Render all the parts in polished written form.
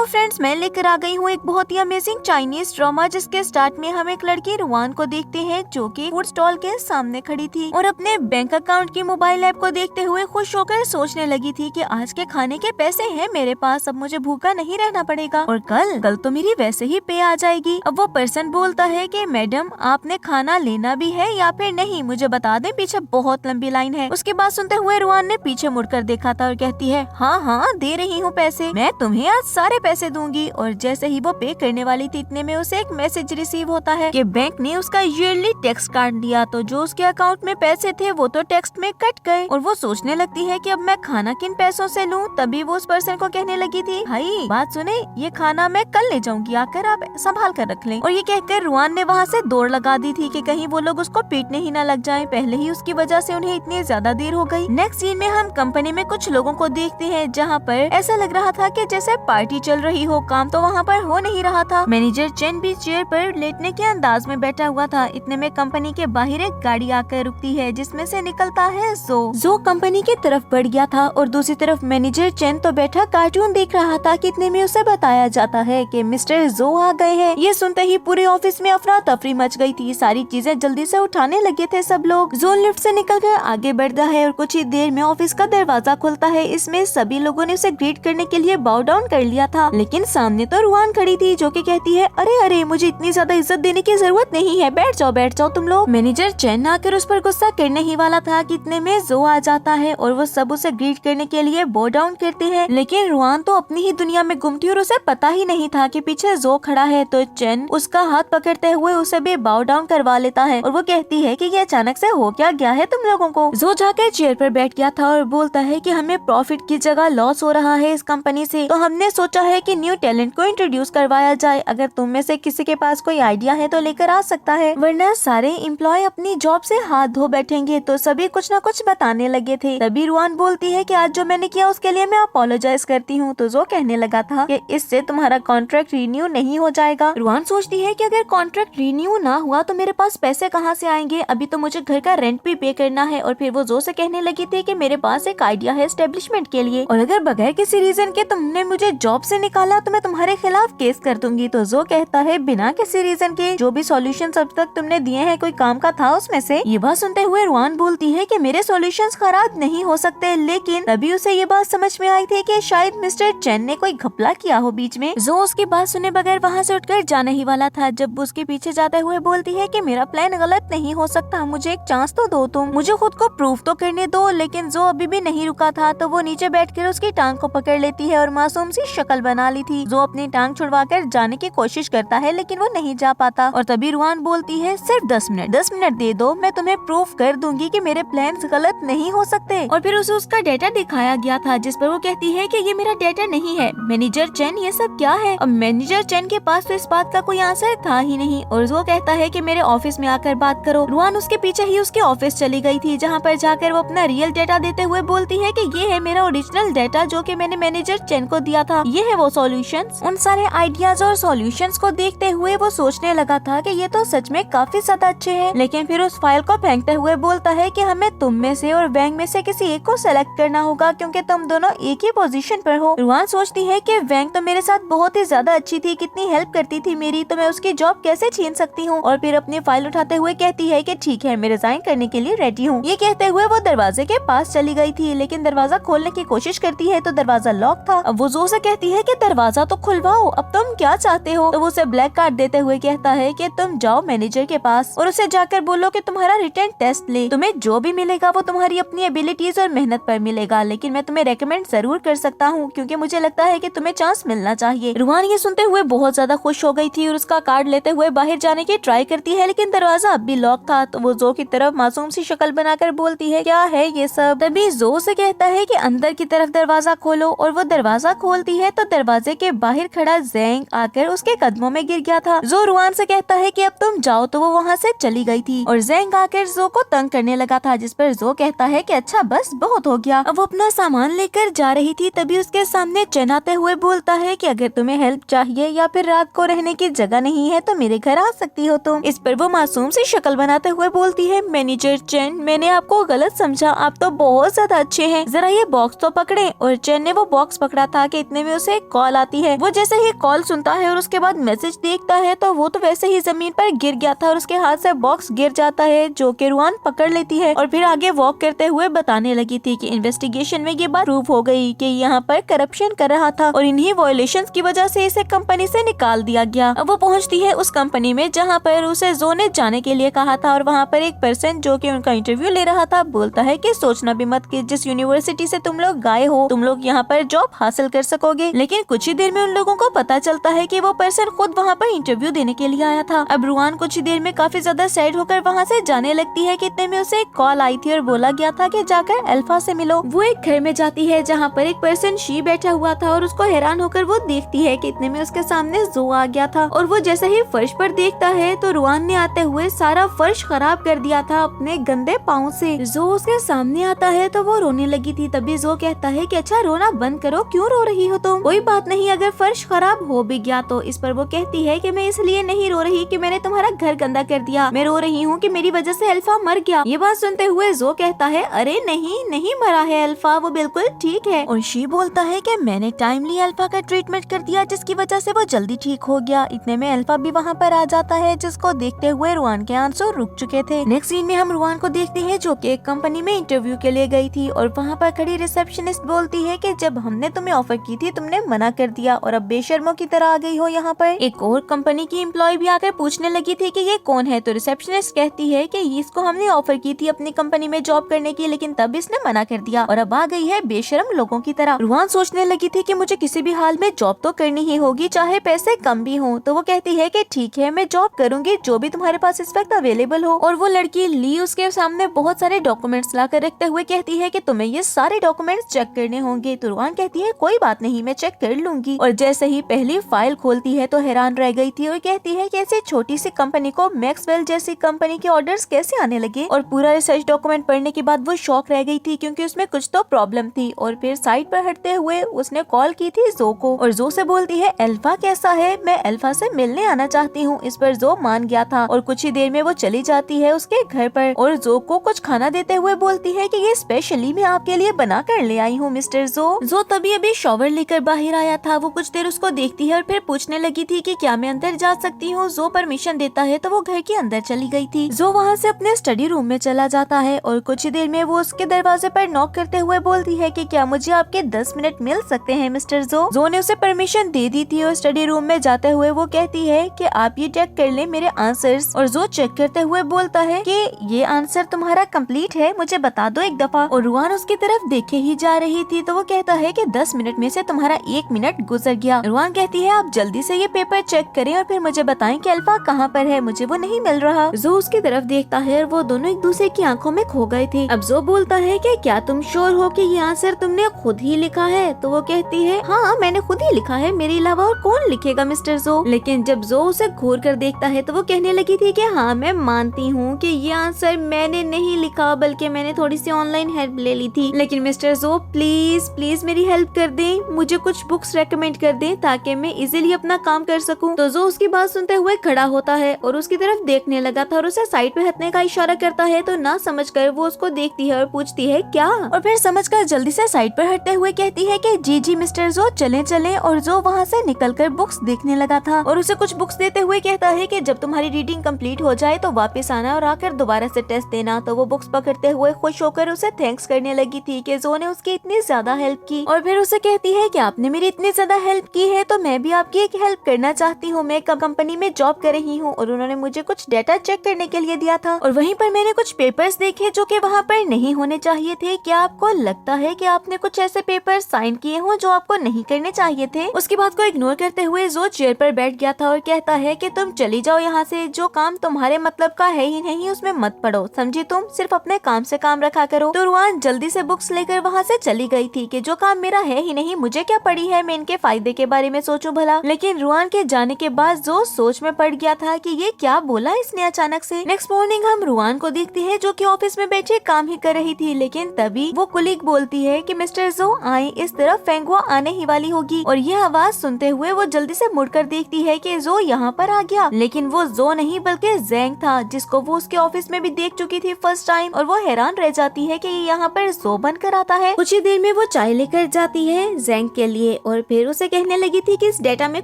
Hello friends, मैं लेकर आ गई हूँ एक बहुत ही अमेजिंग चाइनीज ड्रामा, जिसके स्टार्ट में हम एक लड़की रुआन को देखते हैं जो कि फूड स्टॉल के सामने खड़ी थी और अपने बैंक अकाउंट की मोबाइल ऐप को देखते हुए खुश होकर सोचने लगी थी कि आज के खाने के पैसे हैं मेरे पास, अब मुझे भूखा नहीं रहना पड़ेगा और कल तो मेरी वैसे ही पे आ जाएगी। अब वो पर्सन बोलता है कि मैडम आपने खाना लेना भी है या फिर नहीं, मुझे बता दें, पीछे बहुत लंबी लाइन है। उसकी बात सुनते हुए रुआन ने पीछे मुड़कर देखा था और कहती है हाँ दे रही हूँ पैसे, मैं तुम्हें आज सारे पैसे दूंगी। और जैसे ही वो पे करने वाली थी इतने में उसे एक मैसेज रिसीव होता है कि बैंक ने उसका ईयरली टैक्स काट दिया, तो जो उसके अकाउंट में पैसे थे वो तो टैक्स में कट गए। और वो सोचने लगती है कि अब मैं खाना किन पैसों से लूं। तभी वो उस पर्सन को कहने लगी थी भाई बात सुने, ये खाना मैं कल ले जाऊंगी, आकर आप संभाल कर रख लें। और ये कहकर रुआन ने वहाँ से दौड़ लगा दी थी कि कहीं वो लोग उसको पीटने ही न लग जाएं, पहले ही उसकी वजह से उन्हें इतनी ज्यादा देर हो गई। नेक्स्ट सीन में हम कंपनी में कुछ लोगों को देखते हैं जहाँ पर ऐसा लग रहा था कि जैसे पार्टी चल रही हो, काम तो वहाँ पर हो नहीं रहा था। मैनेजर चेन भी चेयर पर लेटने के अंदाज में बैठा हुआ था। इतने में कंपनी के बाहर एक गाड़ी आकर रुकती है जिसमें से निकलता है जो कंपनी की तरफ बढ़ गया था और दूसरी तरफ मैनेजर चेन तो बैठा कार्टून देख रहा था। कितने में उसे बताया जाता है कि मिस्टर जो आ गए हैं। ये सुनते ही पूरे ऑफिस में अफरा तफरी मच गई थी, सारी चीजें जल्दी से उठाने लगे थे सब लोग। जो लिफ्ट से निकलकर आगे बढ़ता है और कुछ ही देर में ऑफिस का दरवाजा खुलता है। इसमें सभी लोगों ने उसे ग्रीट करने के लिए बाउ डाउन कर लिया था, लेकिन सामने तो रुआन खड़ी थी जो कि कहती है अरे मुझे इतनी ज्यादा इज्जत देने की जरूरत नहीं है, बैठ जाओ तुम लोग। मैनेजर चैन आकर उस पर गुस्सा करने ही वाला था, कितने में जो आ जाता है और वो सब उसे ग्रीट करने के लिए बाउ डाउन करते हैं। लेकिन रुआन तो अपनी ही दुनिया में गुम थी और उसे पता ही नहीं था कि पीछे जो खड़ा है। तो चैन उसका हाथ पकड़ते हुए उसे भी बाउ डाउन करवा लेता है और वो कहती है कि ये अचानक से हो क्या गया है तुम लोगों को। जो जाकर चेयर पर बैठ गया था और बोलता है कि हमें प्रॉफिट की जगह लॉस हो रहा है इस कंपनी से, तो हमने सोचा है कि न्यू टैलेंट को इंट्रोड्यूस करवाया जाए। अगर तुम में से किसी के पास कोई आइडिया है तो लेकर आ सकता है, वरना सारे एम्प्लॉय अपनी जॉब से हाथ धो बैठेंगे। तो सभी कुछ न कुछ बताने लगे थे। तभी रुआन बोलती है कि आज जो मैंने किया उसके लिए मैं अपोलोजाइज करती हूँ। तो जो कहने लगा था कि इससे तुम्हारा कॉन्ट्रैक्ट रिन्यू नहीं हो जाएगा। रुआन सोचती है कि अगर कॉन्ट्रैक्ट रिन्यू ना हुआ तो मेरे पास पैसे कहाँ से आएंगे, अभी तो मुझे घर का रेंट भी पे करना है। और फिर वो जो से कहने लगी थी कि मेरे पास एक आइडिया है एस्टेब्लिशमेंट के लिए, और अगर बगैर किसी रीजन के तुमने मुझे जॉब से निकाला तो मैं तुम्हारे खिलाफ केस कर दूंगी। तो जो कहता है बिना किसी रीजन के जो भी सॉल्यूशन अब तक तुमने दिए हैं कोई काम का था उसमें से। ये बात सुनते हुए रुआन बोलती है कि मेरे सॉल्यूशंस खराब नहीं हो सकते, लेकिन तभी उसे ये बात समझ में आई थी कि शायद मिस्टर चैन ने कोई घपला किया हो बीच में। जो उसकी बात सुने बगैर वहाँ से उठकर जाने ही वाला था, जब उसके पीछे जाते हुए बोलती है कि मेरा प्लान गलत नहीं हो सकता, मुझे एक चांस तो दो, तुम मुझे खुद को प्रूफ तो करने दो। लेकिन जो अभी भी नहीं रुका था तो वो नीचे बैठकर उसकी टांग को पकड़ लेती है और मासूम सी शक्ल बना ली थी। जो अपनी टांग छुड़वाकर जाने की कोशिश करता है लेकिन वो नहीं जा पाता। और तभी रुआन बोलती है सिर्फ 10 मिनट दे दो, मैं तुम्हें प्रूफ कर दूंगी कि मेरे प्लान्स गलत नहीं हो सकते। और फिर उसे उसका डेटा दिखाया गया था जिस पर वो कहती है कि ये मेरा डेटा नहीं है। मैनेजर चैन ये सब क्या है। अब मैनेजर चैन के पास तो इस बात का कोई आंसर था ही नहीं और वो कहता है कि मेरे ऑफिस में आकर बात करो। रुआन उसके पीछे ही उसके ऑफिस चली गई थी, जहाँ पर जाकर वो अपना रियल डेटा देते हुए बोलती है कि ये है मेरा ओरिजिनल डेटा जो कि मैंने मैनेजर चैन को दिया था, ये है वो सॉल्यूशंस। उन सारे आइडियाज और सॉल्यूशंस को देखते हुए वो सोचने लगा था कि ये तो सच में काफी ज्यादा अच्छे हैं। लेकिन फिर उस फाइल को फेंकते हुए बोलता है कि हमें तुम में से और वैंग में से किसी एक को सेलेक्ट करना होगा क्योंकि तुम दोनों एक ही पोजीशन पर हो। रुआन सोचती है कि वैंग तो मेरे साथ बहुत ही ज्यादा अच्छी थी, कितनी हेल्प करती थी मेरी, तो मैं उसकी जॉब कैसे छीन सकती हूँ। और फिर अपनी फाइल उठाते हुए कहती है कि ठीक है मैं रिजाइन करने के लिए रेडी हूँ। ये कहते हुए वो दरवाजे के पास चली गई थी, लेकिन दरवाजा खोलने की कोशिश करती है तो दरवाजा लॉक था। अब वो जो से कहती है कि दरवाजा तो खुलवाओ, अब तुम क्या चाहते हो। तो वो उसे ब्लैक कार्ड देते हुए कहता है कि तुम जाओ मैनेजर के पास और उसे जाकर बोलो कि तुम्हारा रिटर्न टेस्ट ले, तुम्हें जो भी मिलेगा वो तुम्हारी अपनी एबिलिटीज और मेहनत पर मिलेगा, लेकिन मैं तुम्हें रेकमेंड जरूर कर सकता हूँ क्योंकि मुझे लगता है कि तुम्हें चांस मिलना चाहिए। रुआन ये सुनते हुए बहुत ज्यादा खुश हो गई थी और उसका कार्ड लेते हुए बाहर जाने की ट्राई करती है, लेकिन दरवाजा अब भी लॉक था। तो वो जो की तरफ मासूम सी शक्ल बनाकर बोलती है क्या है ये सब। तभी जो से कहता है कि अंदर की तरफ दरवाजा खोलो और वो दरवाजा खोलती है तो दरवाजे के बाहर खड़ा ज़ैंग आकर उसके कदमों में गिर गया था। जो रुआन से कहता है कि अब तुम जाओ, तो वो वहाँ से चली गई थी और ज़ैंग आकर जो को तंग करने लगा था, जिस पर जो कहता है कि अच्छा बस बहुत हो गया। अब वो अपना सामान लेकर जा रही थी, तभी उसके सामने चैन आते हुए बोलता है कि अगर तुम्हें हेल्प चाहिए या फिर रात को रहने की जगह नहीं है तो मेरे घर आ सकती हो तुम। इस पर वो मासूम सी शक्ल बनाते हुए बोलती है मैनेजर चैन मैंने आपको गलत समझा, आप तो बहुत ज्यादा अच्छे हैं, जरा ये बॉक्स तो पकड़े। और चैन ने वो बॉक्स पकड़ा था कि इतने में उसे कॉल आती है। वो जैसे ही कॉल सुनता है और उसके बाद मैसेज देखता है तो वो तो वैसे ही जमीन पर गिर गया था और उसके हाथ से बॉक्स गिर जाता है, जो कि रुआन पकड़ लेती है और फिर आगे वॉक करते हुए बताने लगी थी कि इन्वेस्टिगेशन में ये बात प्रूव हो गई कि यहाँ पर करप्शन कर रहा था और इन्हीं वायलेशंस की वजह से इसे कंपनी से निकाल दिया गया। अब वो पहुँचती है उस कंपनी में जहाँ पर उसे जो ने जाने के लिए कहा था और वहाँ पर एक पर्सन जो कि उनका इंटरव्यू ले रहा था बोलता है कि सोचना भी मत कि जिस यूनिवर्सिटी से तुम लोग गए हो तुम लोग यहाँ पर जॉब हासिल कर सकोगे। लेकिन कुछ ही देर में उन लोगों को पता चलता है कि वो पर्सन खुद वहाँ पर इंटरव्यू देने के लिए आया था। अब रुआन कुछ ही देर में काफी ज्यादा सैड होकर वहाँ से जाने लगती है कि इतने में उसे एक कॉल आई थी और बोला गया था कि जाकर अल्फा से मिलो। वो एक घर में जाती है जहाँ पर एक पर्सन शी बैठा हुआ था और उसको हैरान होकर वो देखती है कि इतने में उसके सामने जो आ गया था और वो जैसे ही फर्श पर देखता है तो रुआन ने आते हुए सारा फर्श खराब कर दिया था अपने गंदे पाँव से। जो उसके सामने आता है तो वो रोने लगी थी। तभी जो कहता है कि अच्छा रोना बंद करो, क्यों रो रही हो तुम? कोई बात नहीं अगर फर्श खराब हो भी गया तो। इस पर वो कहती है कि मैं इसलिए नहीं रो रही कि मैंने तुम्हारा घर गंदा कर दिया, मैं रो रही हूँ कि मेरी वजह से अल्फा मर गया। ये बात सुनते हुए जो कहता है अरे नहीं नहीं मरा है अल्फा, वो बिल्कुल ठीक है। और शी बोलता है कि मैंने टाइमली अल्फा का ट्रीटमेंट कर दिया जिसकी वजह से वो जल्दी ठीक हो गया। इतने में अल्फा भी वहाँ पर आ जाता है जिसको देखते हुए रुआन के आंसू रुक चुके थे। नेक्स्ट सीन में हम रुआन को देखते हैं जो कि एक कंपनी में इंटरव्यू के लिए गई थी और वहाँ पर खड़ी रिसेप्शनिस्ट बोलती है कि जब हमने तुम्हें ऑफर की थी तुमने मना कर दिया और अब बेशर्मों की तरह आ गई हो यहाँ पर। एक और कंपनी की एम्प्लॉय भी आकर पूछने लगी थी कि ये कौन है तो रिसेप्शनिस्ट कहती है कि इसको हमने ऑफर की थी अपनी कंपनी में जॉब करने की लेकिन तब इसने मना कर दिया और अब आ गई है बेशर्म लोगों की तरह। रुआन सोचने लगी थी कि मुझे किसी भी हाल में जॉब तो करनी ही होगी चाहे पैसे कम भी हो। तो वो कहती है कि ठीक है मैं जॉब करूंगी जो भी तुम्हारे पास इस वक्त अवेलेबल हो। और वो लड़की ली उसके सामने बहुत सारे डॉक्यूमेंट्स लाकर रखते हुए कहती है कि तुम्हें ये सारे डॉक्यूमेंट्स चेक करने होंगे। तो रुआन कहती है कोई बात नहीं मैं चेक कर लूंगी। और जैसे ही पहली फाइल खोलती है तो हैरान रह गई थी और कहती है कि ऐसी छोटी सी कंपनी को मैक्सवेल जैसी कंपनी के ऑर्डर्स कैसे आने लगे। और पूरा रिसर्च डॉक्यूमेंट पढ़ने के बाद वो शॉक रह गई थी क्योंकि उसमें कुछ तो प्रॉब्लम थी। और फिर साइड पर हटते हुए उसने कॉल की थी जो को और जो से बोलती है अल्फा कैसा है, मैं अल्फा से मिलने आना चाहती हूँ। इस पर जो मान गया था और कुछ ही देर में वो चली जाती है उसके घर पर और जो को कुछ खाना देते हुए बोलती है कि ये स्पेशली मैं आपके लिए बना कर ले आई हूँ मिस्टर जो तभी अभी शॉवर लेकर बाहर आया था। वो कुछ देर उसको देखती है और फिर पूछने लगी थी कि क्या मैं अंदर जा सकती हूँ। जो परमिशन देता है तो वो घर के अंदर चली गई थी। जो वहाँ से अपने स्टडी रूम में चला जाता है और कुछ ही देर में वो उसके दरवाजे पर नॉक करते हुए बोलती है कि क्या मुझे आपके 10 मिनट मिल सकते हैं मिस्टर जो ने उसे परमिशन दे दी थी और स्टडी रूम में जाते हुए वो कहती है कि आप ये चेक कर लें मेरे आंसर्स। और जो चेक करते हुए बोलता है कि ये आंसर तुम्हारा कंप्लीट है, मुझे बता दो एक दफा। और रुआन उसकी तरफ देखे ही जा रही थी तो वो कहता है कि 10 मिनट में से तुम्हारा 1 मिनट गुजर गया। रुआन कहती है आप जल्दी से ये पेपर चेक करें और फिर मुझे बताएं कि अल्फा कहाँ पर है, मुझे वो नहीं मिल रहा। जो उसकी तरफ देखता है और वो दोनों एक दूसरे की आंखों में खो गए थे। अब जो बोलता है कि क्या तुम श्योर हो कि ये आंसर तुमने खुद ही लिखा है? तो वो कहती है हाँ मैंने खुद ही लिखा है, मेरे अलावा और कौन लिखेगा मिस्टर जो। लेकिन जब जो उसे घूर कर देखता है तो वो कहने लगी थी कि हाँ मैं मानती हूँ कि ये आंसर मैंने नहीं लिखा बल्कि मैंने थोड़ी सी ऑनलाइन हेल्प ले ली थी। लेकिन मिस्टर जो प्लीज प्लीज मेरी हेल्प कर दें, मुझे कुछ बुक्स रेकमेंड कर दें ताकि मैं इजीली अपना काम कर सकूं। तो जो उसकी बात सुनते हुए खड़ा होता है और उसकी तरफ देखने लगा था और उसे साइड पे हटने का इशारा करता है। तो ना समझकर वो उसको देखती है और पूछती है क्या, और फिर समझकर जल्दी से साइड पर हटते हुए कहती है कि जी जी मिस्टर जो चलें चलें। और जो वहाँ से निकलकर बुक्स देखने लगा था और उसे कुछ बुक्स देते हुए कहता है कि जब तुम्हारी रीडिंग कंप्लीट हो जाए तो वापस आना और आकर दोबारा से टेस्ट देना। तो वो बुक्स पकड़ते हुए खुश होकर उसे थैंक्स करने लगी थी कि जो ने उसकी इतनी ज्यादा हेल्प की। और फिर उसे कहती है कि आपने मेरी इतनी ज्यादा हेल्प की है तो मैं भी आपकी एक हेल्प करना चाहती हूँ। मैं कंपनी में जॉब कर रही हूँ और उन्होंने मुझे कुछ डेटा चेक करने के लिए दिया था और वहीं पर मैंने कुछ पेपर्स देखे जो कि वहाँ पर नहीं होने चाहिए थे। क्या आपको लगता है कि आपने कुछ ऐसे पेपर साइन किए हों जो आपको नहीं करने चाहिए थे? उसकी बात को इग्नोर करते हुए जो चेयर पर बैठ गया था और कहता है कि तुम चली जाओ यहाँ से, जो काम तुम्हारे मतलब का है ही नहीं उसमें मत पड़ो, समझी? तुम सिर्फ अपने काम से काम रखा करो। तो रुआन जल्दी से बुक्स लेकर वहाँ से चली गई थी कि जो काम मेरा है ही नहीं मुझे क्या पड़ी है, मैं इनके फायदे के बारे में सोचूं भला। लेकिन रुआन के जाने के बाद जो सोच में पड़ गया था कि ये क्या बोला इसने अचानक से। नेक्स्ट मॉर्निंग हम रुआन को देखते हैं जो कि ऑफिस में बैठे काम ही कर रही थी। लेकिन तभी वो कुलीग बोलती है कि मिस्टर जो आए, इस तरफ फेंगुआ आने ही वाली होगी। और ये आवाज सुनते हुए वो जल्दी से मुड़कर देखती है कि जो यहाँ पर आ गया। लेकिन वो जो नहीं बल्कि ज़ैंग था जिसको वो उसके ऑफिस में भी देख चुकी थी फर्स्ट टाइम। और वो हैरान रह जाती है कि ये यहाँ पर जो बनकर आता है। कुछ ही देर में वो चाय लेकर जाती है ज़ैंग के लिए और फिर उसे कहने लगी थी कि इस डेटा में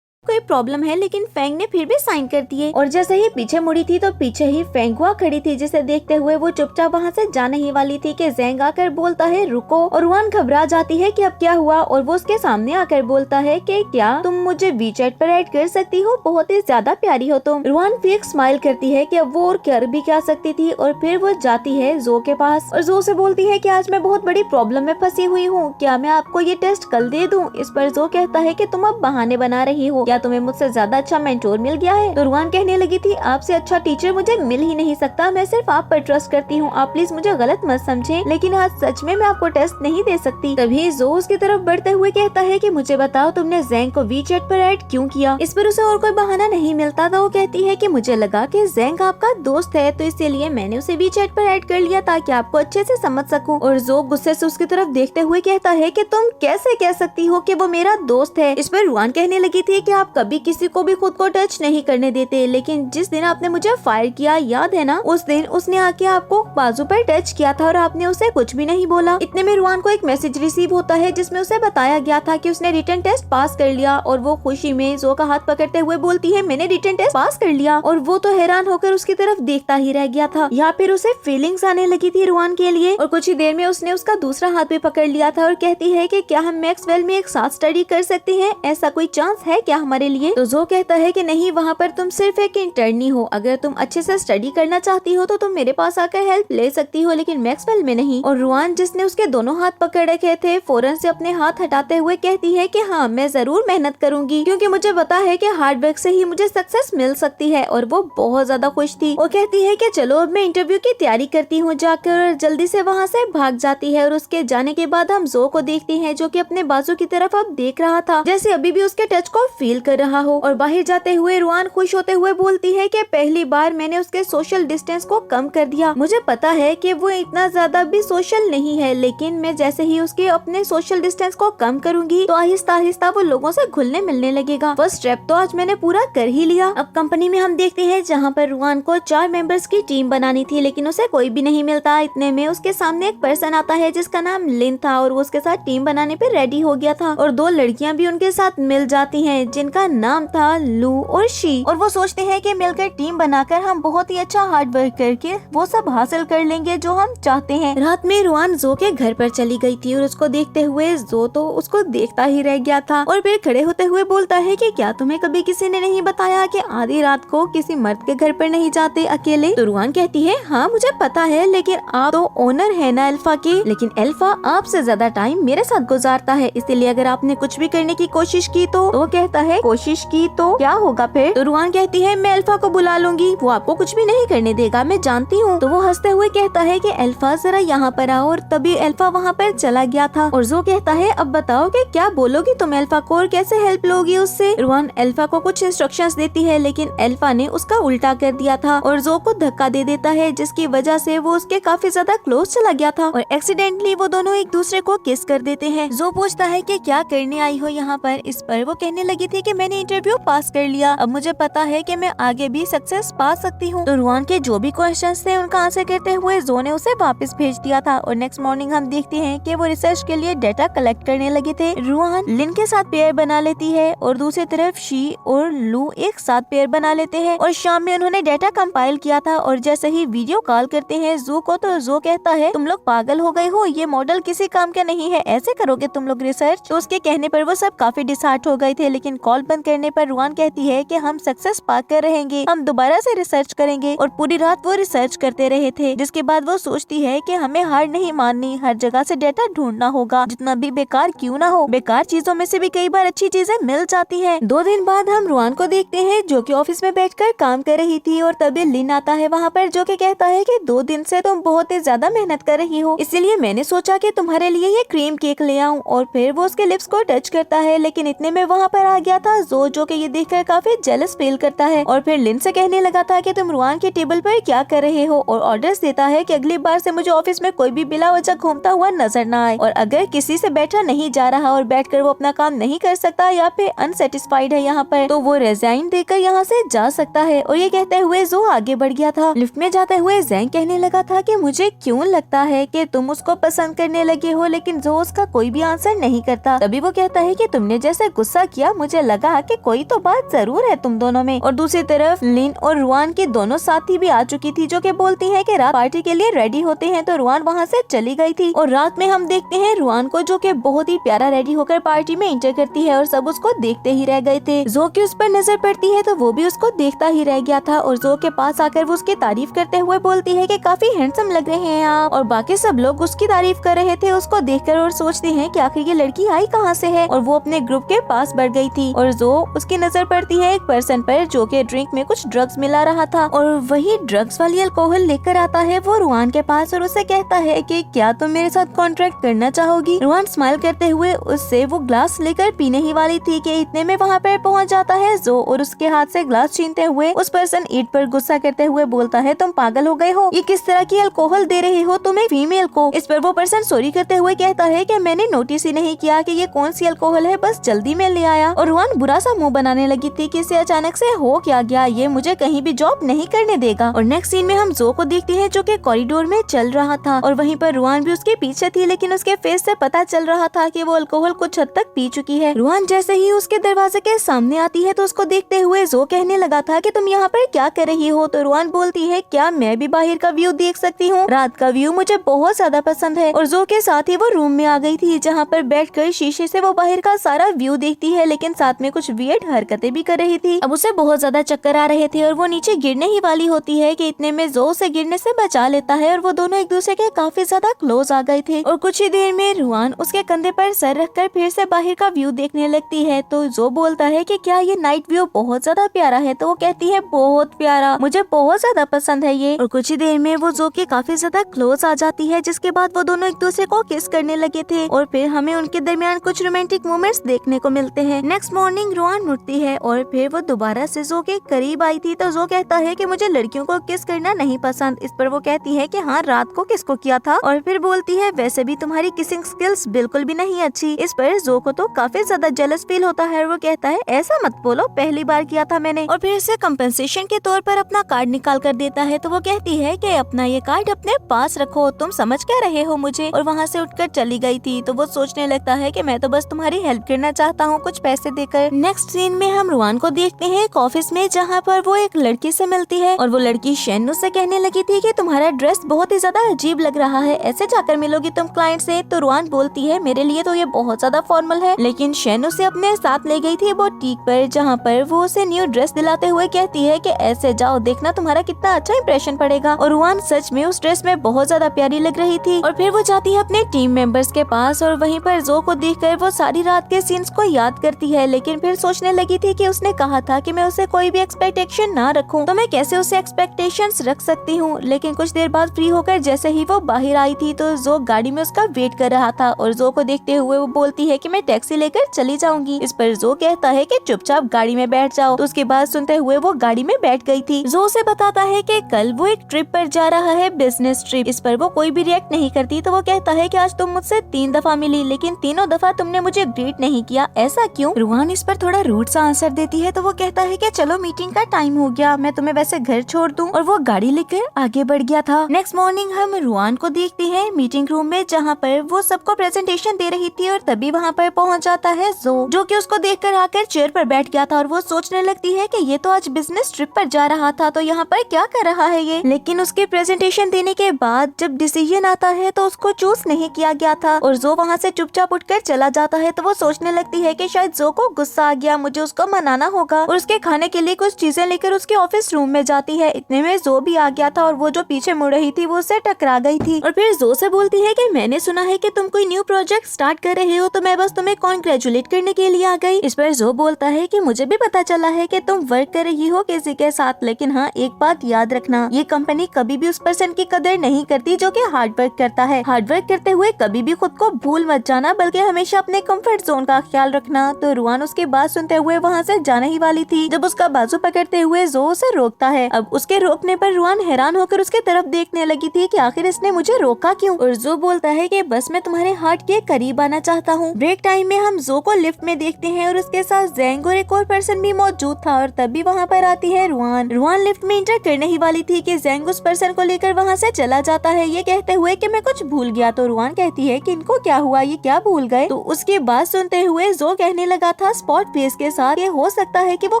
कोई प्रॉब्लम है, लेकिन फेंग ने फिर भी साइन कर दिए। और जैसे ही पीछे मुड़ी थी तो पीछे ही फेंग हुआ खड़ी थी, जिसे देखते हुए वो चुपचाप वहाँ से जाने ही वाली थी कि जेंग आकर बोलता है रुको, और रुआन घबरा जाती है कि अब क्या हुआ, और वो उसके सामने आकर बोलता है कि क्या तुम मुझे वीचैट पर ऐड कर सकती हो, बहुत ही ज्यादा प्यारी हो तुम। रुआन फिर एक स्माइल करती है कि अब वो और कर भी क्या सकती थी, और फिर वो जाती है जो के पास और जो से बोलती है कि आज मैं बहुत बड़ी प्रॉब्लम में फंसी हुई हूँ, क्या मैं आपको ये टेस्ट कल दे दूँ। इस पर जो कहता है कि तुम अब बहाने बना रही हो, क्या तुम्हें मुझसे ज्यादा अच्छा मेंटोर मिल गया है। तो रुआन कहने लगी थी आपसे अच्छा टीचर मुझे मिल ही नहीं सकता, मैं सिर्फ आप पर ट्रस्ट करती हूँ, आप प्लीज मुझे गलत मत समझें, लेकिन आज सच में मैं आपको टेस्ट नहीं दे सकती। तभी जो उसकी तरफ बढ़ते हुए कहता है कि मुझे बताओ तुमने जेंग को वीचैट पर ऐड क्यों किया। इस पर उसे और कोई बहाना नहीं मिलता था। वो कहती है कि मुझे लगा कि जेंग आपका दोस्त है, तो इसीलिए मैंने उसे वीचैट पर ऐड कर लिया ताकि आपको अच्छे से समझ सकूं। और जो गुस्से से उसकी तरफ देखते हुए कहता है कि तुम कैसे कह सकती हो कि वो मेरा दोस्त है। इस पर रुआन कहने लगी थी कि आप कभी किसी को भी खुद को टच नहीं करने देते, लेकिन जिस दिन आपने मुझे फायर किया याद है ना, उस दिन उसने आके आपको बाजू पर टच किया था और आपने उसे कुछ भी नहीं बोला। इतने में रुआन को एक मैसेज रिसीव होता है जिसमें उसे बताया गया था कि उसने रिटन टेस्ट पास कर लिया, और वो खुशी में जो का हाथ पकड़ते हुए बोलती है मैंने रिटन टेस्ट पास कर लिया, और वो तो हैरान होकर उसकी तरफ देखता ही रह गया था। या फिर उसे फीलिंग्स आने लगी थी रुआन के लिए, और कुछ ही देर में उसने उसका दूसरा हाथ भी पकड़ लिया था और कहती है कि क्या हम मैक्सवेल में एक साथ स्टडी कर सकते हैं, ऐसा कोई चांस है क्या हमारे लिए। तो जो कहता है कि नहीं, वहाँ पर तुम सिर्फ एक इंटर्नी हो, अगर तुम अच्छे से स्टडी करना चाहती हो तो तुम मेरे पास आकर हेल्प ले सकती हो, लेकिन मैक्सवेल में नहीं। और रुआन जिसने उसके दोनों हाथ पकड़ रखे थे फौरन से अपने हाथ हटाते हुए कहती है कि हाँ मैं जरूर मेहनत करूंगी, क्योंकि मुझे पता है कि हार्ड वर्क से ही मुझे सक्सेस मिल सकती है। और वो बहुत ज्यादा खुश थी। वो कहती है कि चलो अब मैं इंटरव्यू की तैयारी करती हूँ जाकर, और जल्दी से वहाँ से भाग जाती है। और उसके जाने के बाद हम जो को देखते हैं जो कि अपने बाजू की तरफ अब देख रहा था, जैसे अभी भी उसके टच को फील कर रहा हो। और बाहर जाते हुए रुआन खुश होते हुए बोलती है कि पहली बार मैंने उसके सोशल डिस्टेंस को कम कर दिया। मुझे पता है कि वो इतना ज्यादा भी सोशल नहीं है, लेकिन मैं जैसे ही उसके अपने सोशल डिस्टेंस को कम करूंगी तो आहिस्ता आहिस्ता वो लोगों से घुलने मिलने लगेगा। फर्स्ट स्टेप तो आज मैंने पूरा कर ही लिया। अब कंपनी में हम देखते हैं जहाँ पर रुआन को 4 मेंबर्स की टीम बनानी थी, लेकिन उसे कोई भी नहीं मिलता। इतने में उसके सामने एक पर्सन आता है जिसका नाम लिन था, और वो उसके साथ टीम बनाने पे रेडी हो गया था। और 2 लड़कियां भी उनके साथ मिल जाती हैं जिनका नाम था लू और शी। और वो सोचते हैं कि मिलकर टीम बनाकर हम बहुत ही अच्छा हार्ड वर्क करके वो सब हासिल कर लेंगे जो हम चाहते हैं। रात में रुआन जो के घर पर चली गई थी, और उसको देखते हुए जो तो उसको देखता ही रह गया था। और फिर खड़े होते हुए बोलता है कि क्या तुम्हें कभी किसी ने नहीं बताया कि आधी रात को किसी मर्द के घर पर नहीं जाते अकेले। तो रुआन कहती है हाँ मुझे पता है, लेकिन आप तो ओनर है ना अल्फा के, लेकिन अल्फा आपसे ज्यादा टाइम मेरे साथ गुजारता है, इसलिए अगर आपने कुछ भी करने की कोशिश की तो वो कहता है कोशिश की तो क्या होगा फिर। तो रुआन कहती है मैं अल्फा को बुला लूंगी, वो आपको कुछ भी नहीं करने देगा, मैं जानती हूँ। तो वो हंसते हुए कहता है कि अल्फा जरा यहाँ पर आओ, और तभी अल्फा वहाँ पर चला गया था। और जो कहता है अब बताओ कि क्या बोलोगी तुम अल्फा को और कैसे हेल्प लोगी उससे। रुआन अल्फा को कुछ इंस्ट्रक्शंस देती है, लेकिन अल्फा ने उसका उल्टा कर दिया था और जो को धक्का दे देता है, जिसकी वजह से वो उसके काफी ज्यादा क्लोज चला गया था, और एक्सीडेंटली वो दोनों एक दूसरे को किस कर देते हैं। जो पूछता है कि क्या करने आई हो यहाँ पर। इस पर वो कहने लगी थी कि मैंने इंटरव्यू पास कर लिया, अब मुझे पता है कि मैं आगे भी सक्सेस पा सकती हूँ। तो रुआन के जो भी क्वेश्चंस थे उनका आंसर करते हुए जो ने उसे वापस भेज दिया था। और नेक्स्ट मॉर्निंग हम देखते हैं कि वो रिसर्च के लिए डेटा कलेक्ट करने लगे थे। रुआन लिन के साथ पेयर बना लेती है, और दूसरी तरफ शी और लू एक साथ पेयर बना लेते हैं। और शाम में उन्होंने डेटा कंपाइल किया था, और जैसे ही वीडियो कॉल करते हैं जू को, तो जो कहता है तुम लोग पागल हो गए हो, ये मॉडल किसी काम का नहीं है, ऐसे करोगे तुम लोग रिसर्च। तो उसके कहने पर वो सब काफी डिसहार्ट हो गए थे, लेकिन कॉल बंद करने पर रुआन कहती है कि हम सक्सेस पा कर रहेंगे, हम दोबारा से रिसर्च करेंगे। और पूरी रात वो रिसर्च करते रहे थे, जिसके बाद वो सोचती है कि हमें हार नहीं माननी, हर जगह से डेटा ढूंढना होगा, जितना भी बेकार क्यों ना हो। बेकार चीजों में से भी कई बार अच्छी चीजें मिल जाती हैं। 2 दिन बाद हम रुआन को देखते हैं जो कि ऑफिस में बैठकर काम कर रही थी, और तभी लिन आता है वहाँ पर, जो कि कहता है कि 2 दिन से तुम बहुत ही ज्यादा मेहनत कर रही हो, इसलिए मैंने सोचा कि तुम्हारे लिए ये क्रीम केक ले आऊं। और फिर वो उसके लिप्स को टच करता है, लेकिन इतने में वहाँ पर आ गया था जो कि ये देखकर काफी जेलस फील करता है। और फिर लिन से कहने लगा था कि तुम रुआन के टेबल पर क्या कर रहे हो, और ऑर्डर्स देता है कि अगली बार से मुझे ऑफिस में कोई भी बिला वजह घूमता हुआ नजर ना आए, और अगर किसी से बैठा नहीं जा रहा और बैठकर वो अपना काम नहीं कर सकता या या फिर अनसेटिस्फाइड है यहाँ पर, तो वो रिजाइन देकर यहाँ से जा सकता है। और ये कहते हुए जो आगे बढ़ गया था। लिफ्ट में जाते हुए जैंग कहने लगा था कि मुझे क्यों लगता है कि तुम उसको पसंद करने लगे हो, लेकिन जो उसका कोई भी आंसर नहीं करता। तभी वो कहता है कि तुमने जैसे गुस्सा किया मुझे लगा कि कोई तो बात जरूर है तुम दोनों में। और दूसरी तरफ लिन और रुआन की दोनों साथी भी आ चुकी थी, जो कि बोलती है कि रात पार्टी के लिए रेडी होते हैं। तो रुआन वहाँ से चली गई थी और रात में हम देखते हैं रुआन को, जो कि बहुत ही प्यारा रेडी होकर पार्टी में एंटर करती है और सब उसको देखते ही रह गए थे। जो कि उस पर नजर पड़ती है तो वो भी उसको देखता ही रह गया था और जो के पास आकर वो उसकी तारीफ करते हुए बोलती है कि काफी हैंडसम लग रहे हैं आप। और बाकी सब लोग उसकी तारीफ कर रहे थे उसको देखकर और सोचते हैं कि आखिर ये लड़की आई कहाँ से है। और वो अपने ग्रुप के पास बढ़ गई थी और जो उसकी नजर पड़ती है एक पर्सन पर, जो कि ड्रिंक में कुछ ड्रग्स मिला रहा था और वही ड्रग्स वाली अल्कोहल लेकर आता है वो रुआन के पास और उसे कहता है कि क्या तुम मेरे साथ कॉन्ट्रैक्ट करना चाहोगी। रुआन स्माइल करते हुए उससे वो ग्लास लेकर पीने ही वाली थी कि इतने में वहाँ पर पहुँच जाता है जो और उसके हाथ से ग्लास छीनते हुए उस पर्सन ईट पर गुस्सा करते हुए बोलता है तुम पागल हो गए हो, ये किस तरह की अल्कोहल दे रहे हो तुम एक फीमेल को। इस पर वो पर्सन सॉरी करते हुए कहता है कि मैंने नोटिस ही नहीं किया कि ये कौन सी अल्कोहल है, बस जल्दी में ले आया। और रुआन बुरा सा मुंह बनाने लगी थी कि इसे अचानक से हो क्या गया, ये मुझे कहीं भी जॉब नहीं करने देगा। और नेक्स्ट सीन में हम जो को देखते हैं जो कि कॉरिडोर में चल रहा था और वहीं पर रुआन भी उसके पीछे थी, लेकिन उसके फेस से पता चल रहा था कि वो अल्कोहल कुछ हद तक पी चुकी है। रुआन जैसे ही उसके दरवाजे के सामने आती है तो उसको देखते हुए जो कहने लगा था कि तुम यहाँ पर क्या कर रही हो। तो रुआन बोलती है क्या मैं भी बाहर का व्यू देख सकती हूँ, रात का व्यू मुझे बहुत ज्यादा पसंद है। और जो के साथ ही वो रूम में आ गई थी जहाँ पर बैठकर शीशे से वो बाहर का सारा व्यू देखती है, लेकिन साथ में कुछ वियर्ड हरकतें भी कर रही थी। अब उसे बहुत ज्यादा चक्कर आ रहे थे और वो नीचे गिरने ही वाली होती है कि इतने में जो उसे गिरने से बचा लेता है और वो दोनों एक दूसरे के काफी ज्यादा क्लोज आ गए थे। और कुछ ही देर में रुआन उसके कंधे पर सर रखकर फिर से बाहर का व्यू देखने लगती है। तो जो बोलता है कि क्या ये नाइट व्यू बहुत ज्यादा प्यारा है, तो वो कहती है बहुत प्यारा, मुझे बहुत ज्यादा पसंद है ये। और कुछ ही देर में वो जो के काफी ज्यादा क्लोज आ जाती है, जिसके बाद वो दोनों एक दूसरे को किस करने लगे थे और फिर हमें उनके दरमियान कुछ रोमांटिक मोमेंट्स देखने को मिलते हैं। नेक्स्ट मॉर्निंग रुआन उठती है और फिर वो दोबारा से जो के करीब आई थी। तो जो कहता है कि मुझे लड़कियों को किस करना नहीं पसंद। इस पर वो कहती है कि हाँ रात को किसको किया था, और फिर बोलती है वैसे भी तुम्हारी किसिंग स्किल्स बिल्कुल भी नहीं अच्छी। इस पर जो को तो काफी ज्यादा जेलस फील होता है और वो कहता है ऐसा मत बोलो, पहली बार किया था मैंने। और फिर से कंपनसेशन के तौर पर अपना कार्ड निकाल कर देता है। तो वो कहती है कि अपना ये कार्ड अपने पास रखो, तुम समझ क्या रहे हो मुझे। और वहाँ से उठकर चली गई थी। तो वो सोचने लगता है कि मैं तो बस तुम्हारी हेल्प करना चाहता हूँ कुछ पैसे देकर। नेक्स्ट सीन में हम रुआन को देखते हैं एक ऑफिस में, जहाँ पर वो एक लड़की से मिलती है और वो लड़की शेन से कहने लगी थी कि तुम्हारा ड्रेस बहुत ही ज्यादा अजीब लग रहा है, ऐसे जाकर मिलोगी तुम क्लाइंट से। तो रुआन बोलती है मेरे लिए तो ये बहुत ज्यादा फॉर्मल है, लेकिन शेन उसे अपने साथ ले गई थी बुटीक पर, जहाँ पर वो उसे न्यू ड्रेस दिलाते हुए कहती है कि ऐसे जाओ, देखना तुम्हारा कितना अच्छा इंप्रेशन पड़ेगा। और रुआन सच में उस ड्रेस में बहुत ज्यादा प्यारी लग रही थी। और फिर वो जाती है अपने टीम मेंबर्स के पास और वहीं पर जो को देखकर वो सारी रात के सीन्स को याद करती है, लेकिन फिर सोचने लगी थी कि उसने कहा था कि मैं उसे कोई भी एक्सपेक्टेशन ना रखूं, तो मैं कैसे उसे एक्सपेक्टेशंस रख सकती हूँ। लेकिन कुछ देर बाद फ्री होकर जैसे ही वो बाहर आई थी तो जो गाड़ी में उसका वेट कर रहा था और जो को देखते हुए वो बोलती है कि मैं टैक्सी लेकर चली जाऊंगी। इस पर जो कहता है कि चुपचाप गाड़ी में बैठ जाओ। तो उसके बाद सुनते हुए वो गाड़ी में बैठ गई थी। जो उसे बताता है कि कल वो एक ट्रिप पर जा रहा है, बिजनेस ट्रिप। इस पर वो कोई भी रिएक्ट नहीं करती। तो वो कहता है कि आज तुम मुझसे 3 दफा मिली, लेकिन तीनों दफा तुमने मुझे ग्रीट नहीं किया, ऐसा क्यों। रुआन इस पर थोड़ा रूड सा आंसर देती है। तो वो कहता है कि चलो मीटिंग का टाइम हो गया, मैं तुम्हें वैसे घर छोड़ दूं। और वो गाड़ी लेकर आगे बढ़ गया था। नेक्स्ट मॉर्निंग हम रुआन को देखते हैं मीटिंग रूम में, जहाँ पर वो सबको प्रेजेंटेशन दे रही थी और तभी वहाँ पर पहुँच जाता है जो कि उसको देखकर आकर चेयर पर बैठ गया था और वो सोचने लगती है कि ये तो आज बिजनेस ट्रिप पर जा रहा था, तो यहाँ पर क्या कर रहा है ये। लेकिन उसके प्रेजेंटेशन देने के बाद जब डिसीजन आता है तो उसको चूज नहीं किया गया था और जो वहाँ से चुपचाप उठकर चला जाता है। तो वो सोचने लगती है कि शायद जो को गुस्सा आ गया, मुझे उसको मनाना होगा। और उसके खाने के लिए कुछ चीजें लेकर उसके ऑफिस रूम में जाती है। इतने में जो भी आ गया था और वो जो पीछे मुड़ रही थी वो उससे टकरा गई थी। और फिर जो से बोलती है कि मैंने सुना है कि तुम कोई न्यू प्रोजेक्ट स्टार्ट कर रहे हो, तो मैं बस तुम्हें कॉन्ग्रेचुलेट करने के लिए आ गई। इस पर जो बोलता है कि मुझे भी पता चला है कि तुम वर्क कर रही हो किसी के साथ, लेकिन हाँ एक बात याद रखना, ये कंपनी कभी भी उस पर्सन की कदर नहीं करती जो कि हार्ड वर्क करता है। हार्ड वर्क करते हुए कभी भी खुद को भूल मत जाना, बल्कि हमेशा अपने कंफर्ट जोन का ख्याल रखना। तो रुआन उसकी बात सुनते हुए वहाँ से जाने ही वाली थी जब उसका बाजू पकड़ते हुए जो उसे रोकता है। अब उसके रोकने पर रुआन हैरान होकर उसके तरफ देखने लगी थी कि आखिर इसने मुझे रोका क्यों। और जो बोलता है कि बस मैं तुम्हारे हार्ट के करीब आना चाहता हूँ। ब्रेक टाइम में हम जो को लिफ्ट में में देखते हैं और उसके साथ जैंग और एक और पर्सन भी मौजूद था। और तभी वहाँ पर आती है रुआन। रुआन लिफ्ट में एंटर करने ही वाली थी कि जैंग उस पर्सन को लेकर वहाँ से चला जाता है, ये कहते हुए कि मैं कुछ भूल गया। तो रुआन कहती है कि इनको क्या हुआ, ये क्या भूल गए। तो उसकी बात सुनते हुए जो कहने लगा था स्पॉट फेस के साथ, ये हो सकता है कि वो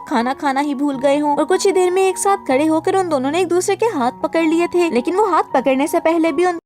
खाना खाना ही भूल गए हों। और कुछ ही देर में एक साथ खड़े होकर उन दोनों ने एक दूसरे के हाथ पकड़ लिए थे, लेकिन वो हाथ पकड़ने से पहले भी उन